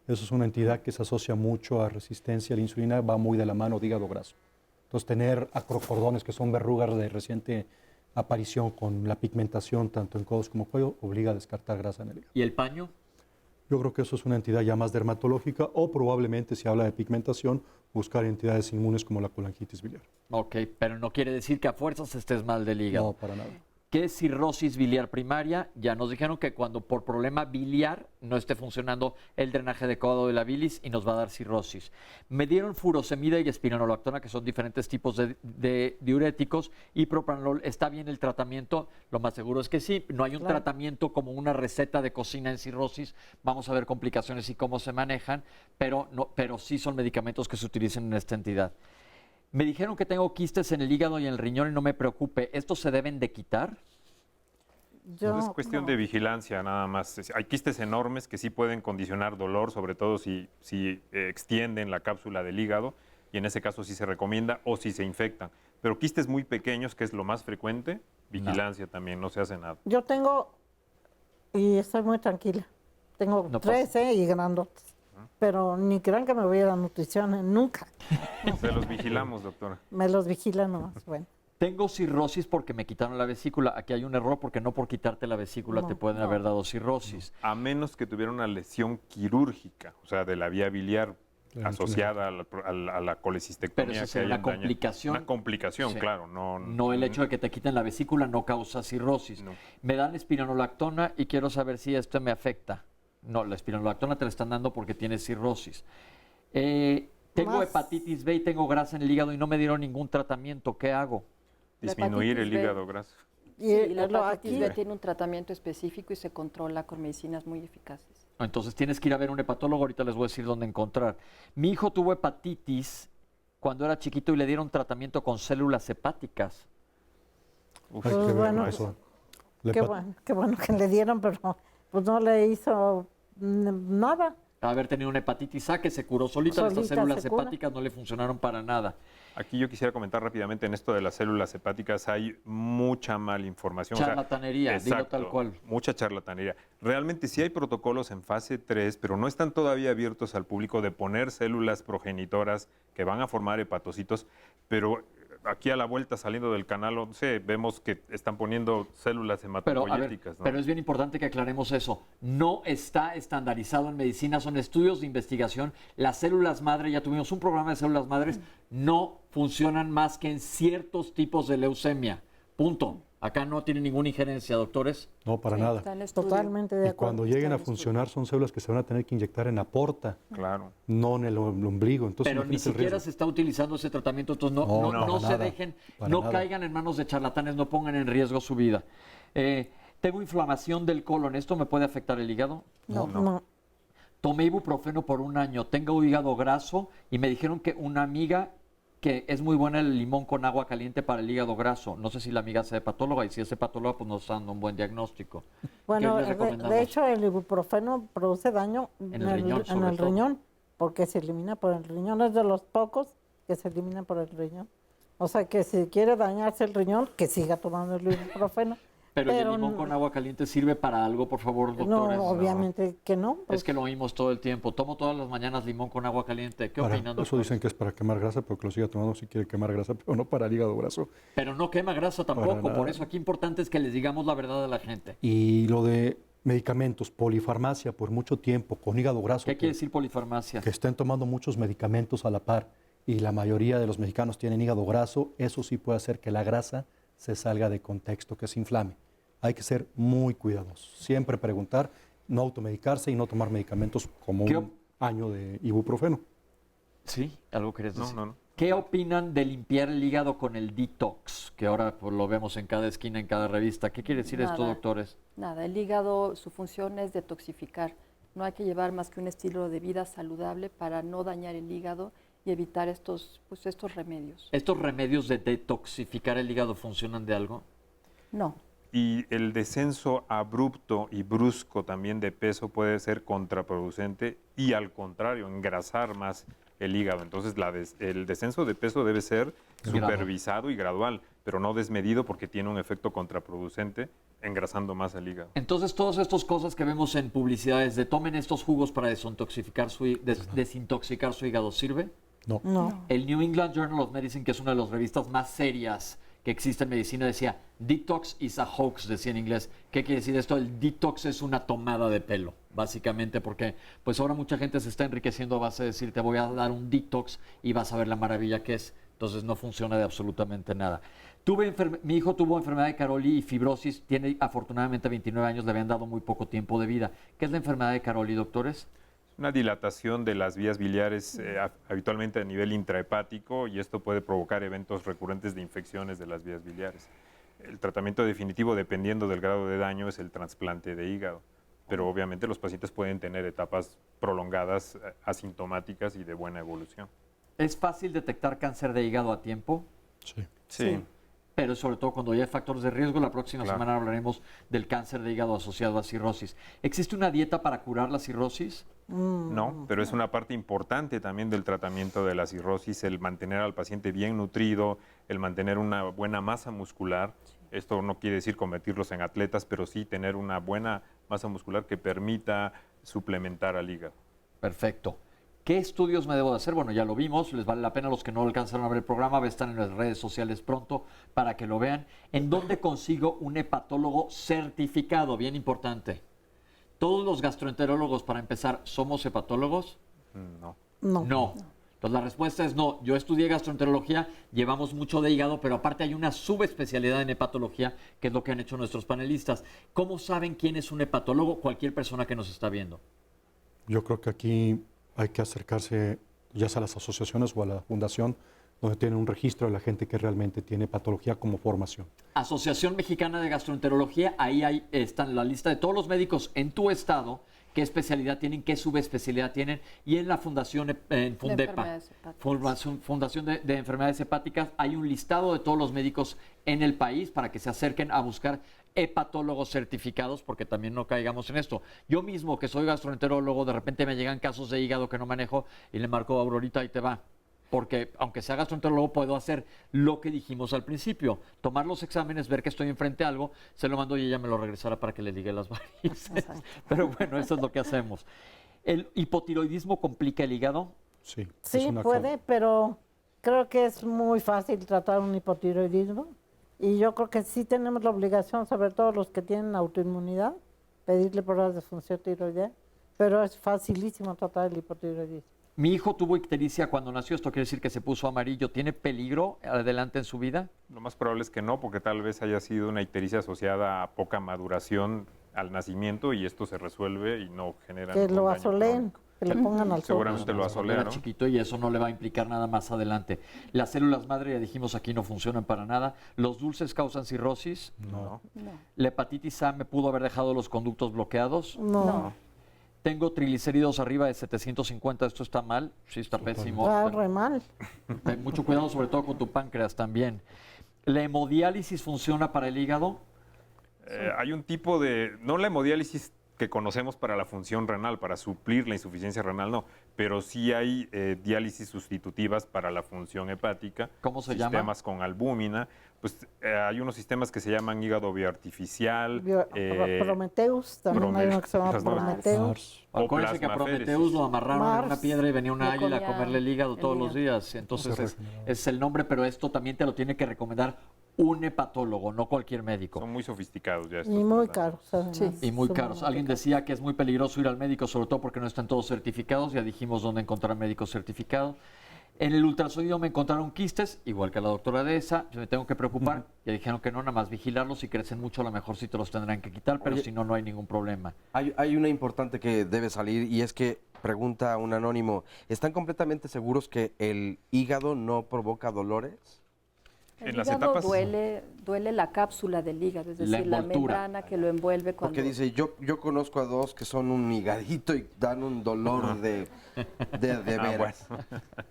Eso es una entidad que se asocia mucho a resistencia a la insulina, va muy de la mano de hígado graso. Entonces, tener acrocordones, que son verrugas de reciente aparición con la pigmentación tanto en codos como cuello, obliga a descartar grasa en el hígado. ¿Y el paño? Yo creo que eso es una entidad ya más dermatológica, o probablemente, si habla de pigmentación, buscar entidades inmunes como la colangitis biliar. Ok, pero no quiere decir que a fuerzas estés mal del hígado. No, para nada. ¿Qué es cirrosis biliar primaria? Ya nos dijeron que cuando por problema biliar no esté funcionando el drenaje adecuado de la bilis y nos va a dar cirrosis. Me dieron furosemida y espironolactona, que son diferentes tipos de diuréticos, y propranolol. ¿Está bien el tratamiento? Lo más seguro es que sí. No hay un tratamiento como una receta de cocina en cirrosis. Vamos a ver complicaciones y cómo se manejan, pero sí son medicamentos que se utilizan en esta entidad. Me dijeron que tengo quistes en el hígado y en el riñón y no me preocupe. ¿Estos se deben de quitar? Es cuestión de vigilancia nada más. Hay quistes enormes que sí pueden condicionar dolor, sobre todo si extienden la cápsula del hígado, y en ese caso sí se recomienda, o si se infectan. Pero quistes muy pequeños, que es lo más frecuente, vigilancia también, no se hace nada. Yo tengo, y estoy muy tranquila, tengo 13 y grandotes. Pero ni crean que me voy a dar nutrición, nunca. Se los vigilamos, doctora. Me los vigilan nomás, bueno. Tengo cirrosis porque me quitaron la vesícula. Aquí hay un error, porque no por quitarte la vesícula te pueden haber dado cirrosis. A menos que tuviera una lesión quirúrgica, o sea, de la vía biliar asociada a la colecistectomía. Pero eso es una complicación. Una complicación, sí. Claro. No el hecho de que te quiten la vesícula no causa cirrosis. No. Me dan espironolactona y quiero saber si esto me afecta. No, la espironolactona te la están dando porque tienes cirrosis. Tengo hepatitis B y tengo grasa en el hígado y no me dieron ningún tratamiento. ¿Qué hago? Disminuir el hígado graso. Sí, la hepatitis B tiene un tratamiento específico y se controla con medicinas muy eficaces. Entonces tienes que ir a ver un hepatólogo. Ahorita les voy a decir dónde encontrar. Mi hijo tuvo hepatitis cuando era chiquito y le dieron tratamiento con células hepáticas. Uf, pues bueno, eso. Qué bueno que le dieron, pero pues no le hizo nada. Haber tenido una hepatitis A que se curó solita, estas células hepáticas no le funcionaron para nada. Aquí yo quisiera comentar rápidamente en esto de las células hepáticas, hay mucha mala información. Charlatanería, digo tal cual. Mucha charlatanería. Realmente sí hay protocolos en fase 3, pero no están todavía abiertos al público de poner células progenitoras que van a formar hepatocitos, pero aquí a la vuelta saliendo del canal 11 vemos que están poniendo células hematopoyéticas. Pero es bien importante que aclaremos eso. No está estandarizado en medicina, son estudios de investigación. Las células madre, ya tuvimos un programa de células madres, no funcionan más que en ciertos tipos de leucemia. Punto. Acá no tiene ninguna injerencia, doctores. No, para nada. Totalmente de acuerdo. Y cuando lleguen a funcionar son células que se van a tener que inyectar en la porta. Claro. No en el ombligo. Entonces, pero ni siquiera se está utilizando ese tratamiento, entonces no se dejen, no caigan en manos de charlatanes, no pongan en riesgo su vida. Tengo inflamación del colon, ¿esto me puede afectar el hígado? No. Tomé ibuprofeno por 1 año, tengo hígado graso y me dijeron que una amiga que es muy buena el limón con agua caliente para el hígado graso. No sé si la amiga sea hepatóloga, y si es hepatóloga, pues nos está dando un buen diagnóstico. Bueno, de hecho, el ibuprofeno produce daño en el riñón, porque se elimina por el riñón. Es de los pocos que se elimina por el riñón. O sea, que si quiere dañarse el riñón, que siga tomando el ibuprofeno. Pero ¿y el limón con agua caliente sirve para algo, por favor, doctores? No, obviamente que no. Pues. Es que lo oímos todo el tiempo. Tomo todas las mañanas limón con agua caliente. ¿Qué opinan, doctores? Eso dicen que es para quemar grasa, pero que lo siga tomando si quiere quemar grasa, pero no para el hígado graso. Pero no quema grasa tampoco, por eso aquí importante es que les digamos la verdad a la gente. Y lo de medicamentos, polifarmacia por mucho tiempo, con hígado graso. ¿Qué quiere decir polifarmacia? Que estén tomando muchos medicamentos a la par y la mayoría de los mexicanos tienen hígado graso, eso sí puede hacer que la grasa se salga de contexto, que se inflame. hay que ser muy cuidadosos. Siempre preguntar, no automedicarse y no tomar medicamentos como un año de ibuprofeno. Sí, algo querías decir. No. ¿Qué opinan de limpiar el hígado con el detox? Que ahora pues, lo vemos en cada esquina, en cada revista. ¿Qué quiere decir esto, doctores? Nada, el hígado, su función es detoxificar. No hay que llevar más que un estilo de vida saludable para no dañar el hígado y evitar estos remedios. ¿Estos remedios de detoxificar el hígado funcionan de algo? No. Y el descenso abrupto y brusco también de peso puede ser contraproducente y al contrario, engrasar más el hígado. Entonces el descenso de peso debe ser supervisado y gradual, pero no desmedido porque tiene un efecto contraproducente engrasando más el hígado. Entonces todas estas cosas que vemos en publicidades de tomen estos jugos para desintoxicar su hígado, ¿sirve? No. El New England Journal of Medicine, que es una de las revistas más serias que existe en medicina, decía, detox is a hoax, decía en inglés. ¿Qué quiere decir esto? El detox es una tomada de pelo, básicamente, porque pues ahora mucha gente se está enriqueciendo a base de decir, te voy a dar un detox y vas a ver la maravilla que es. Entonces no funciona de absolutamente nada. Mi hijo tuvo enfermedad de Caroli y fibrosis, tiene afortunadamente 29 años, le habían dado muy poco tiempo de vida. ¿Qué es la enfermedad de Caroli, doctores? Una dilatación de las vías biliares habitualmente a nivel intrahepático y esto puede provocar eventos recurrentes de infecciones de las vías biliares. El tratamiento definitivo, dependiendo del grado de daño, es el trasplante de hígado, pero obviamente los pacientes pueden tener etapas prolongadas, asintomáticas y de buena evolución. ¿Es fácil detectar cáncer de hígado a tiempo? Sí. Pero sobre todo cuando ya hay factores de riesgo, la próxima semana hablaremos del cáncer de hígado asociado a cirrosis. ¿Existe una dieta para curar la cirrosis? No, pero es una parte importante también del tratamiento de la cirrosis, el mantener al paciente bien nutrido, el mantener una buena masa muscular. Esto no quiere decir convertirlos en atletas, pero sí tener una buena masa muscular que permita suplementar al hígado. Perfecto. ¿Qué estudios me debo de hacer? Bueno, ya lo vimos, les vale la pena. Los que no alcanzaron a ver el programa, va a estar en las redes sociales pronto para que lo vean. ¿En dónde consigo un hepatólogo certificado? Bien importante. ¿Todos los gastroenterólogos, para empezar, somos hepatólogos? No. Entonces la respuesta es no. Yo estudié gastroenterología, llevamos mucho de hígado, pero aparte hay una subespecialidad en hepatología, que es lo que han hecho nuestros panelistas. ¿Cómo saben quién es un hepatólogo? Cualquier persona que nos está viendo. Yo creo que aquí hay que acercarse ya sea a las asociaciones o a la fundación donde tienen un registro de la gente que realmente tiene patología como formación. Asociación Mexicana de Gastroenterología, ahí está en la lista de todos los médicos en tu estado, qué especialidad tienen, qué subespecialidad tienen, y en la fundación, en Fundepa, Fundación de Enfermedades Hepáticas, hay un listado de todos los médicos en el país para que se acerquen a buscar hepatólogos certificados, porque también no caigamos en esto. Yo mismo, que soy gastroenterólogo, de repente me llegan casos de hígado que no manejo y le marco a Aurorita y te va. Porque aunque sea gastroenterólogo, puedo hacer lo que dijimos al principio. Tomar los exámenes, ver que estoy enfrente a algo, se lo mando y ella me lo regresará para que le diga las varices. Pero bueno, eso es lo que hacemos. ¿El hipotiroidismo complica el hígado? Sí. Sí, puede, pero creo que es muy fácil tratar un hipotiroidismo. Y yo creo que sí tenemos la obligación, sobre todo los que tienen autoinmunidad, pedirle pruebas de función tiroidea, pero es facilísimo tratar el hipotiroidismo. Mi hijo tuvo ictericia cuando nació, esto quiere decir que se puso amarillo. ¿Tiene peligro adelante en su vida? Lo más probable es que no, porque tal vez haya sido una ictericia asociada a poca maduración al nacimiento y esto se resuelve y no genera que lo asoleen, que le pongan al sol. Seguramente lo asolean, ¿no? Chiquito y eso no le va a implicar nada más adelante. Las células madre, ya dijimos aquí, no funcionan para nada. ¿Los dulces causan cirrosis? No. ¿La hepatitis A me pudo haber dejado los conductos bloqueados? No. Tengo triglicéridos arriba de 750, ¿esto está mal? Sí, está pésimo. Está re mal. Mucho cuidado sobre todo con tu páncreas también. ¿La hemodiálisis funciona para el hígado? Hay un tipo de, no la hemodiálisis que conocemos para la función renal, para suplir la insuficiencia renal, no, pero sí hay diálisis sustitutivas para la función hepática. ¿Cómo se llama? Sistemas con albúmina, pues hay unos sistemas que se llaman hígado bioartificial. Prometheus, también hay uno que se llama Prometheus. Acuérdense que a Prometheus lo amarraron en una piedra y venía una águila a comerle el hígado todos los días. Entonces es el nombre, pero esto también te lo tiene que recomendar un hepatólogo, no cualquier médico. Son muy sofisticados ya estos. Y muy caros. Sí, y muy caros. Alguien decía que es muy peligroso ir al médico, sobre todo porque no están todos certificados. Ya dijimos dónde encontrar médicos certificados. En el ultrasonido me encontraron quistes, igual que la doctora Dehesa. Yo me tengo que preocupar. Ya dijeron que no, nada más vigilarlos. Si crecen mucho, a lo mejor sí te los tendrán que quitar, pero Oye, si no, no hay ningún problema. Hay una importante que debe salir y es que pregunta un anónimo, ¿están completamente seguros que el hígado no provoca dolores? El hígado duele la cápsula del hígado, es decir, la membrana que lo envuelve cuando... Porque dice, yo conozco a dos que son un higadito y dan un dolor de veras.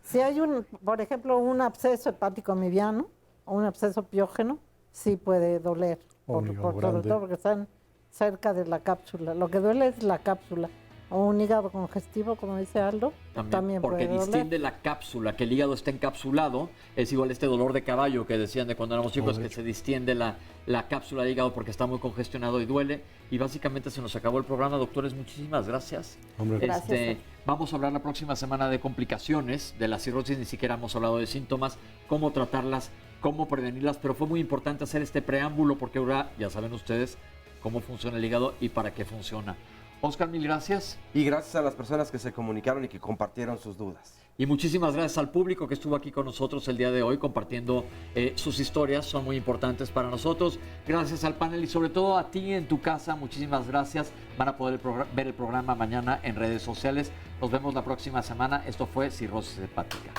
Si hay por ejemplo, un absceso hepático mediano o un absceso piógeno, sí puede doler, sobre todo porque están cerca de la cápsula. Lo que duele es la cápsula. O un hígado congestivo, como dice Aldo, también porque puede doler. distiende la cápsula, que el hígado está encapsulado. Es igual este dolor de caballo que decían de cuando éramos chicos, que se distiende la cápsula de hígado porque está muy congestionado y duele. Y básicamente se nos acabó el programa, doctores. Muchísimas gracias. Gracias. Vamos a hablar la próxima semana de complicaciones de la cirrosis. Ni siquiera hemos hablado de síntomas, cómo tratarlas, cómo prevenirlas. Pero fue muy importante hacer este preámbulo porque ahora ya saben ustedes cómo funciona el hígado y para qué funciona. Oscar, mil gracias. Y gracias a las personas que se comunicaron y que compartieron sus dudas. Y muchísimas gracias al público que estuvo aquí con nosotros el día de hoy compartiendo sus historias, son muy importantes para nosotros. Gracias al panel y sobre todo a ti en tu casa, muchísimas gracias. Van a poder ver el programa mañana en redes sociales. Nos vemos la próxima semana. Esto fue Cirrosis Hepática.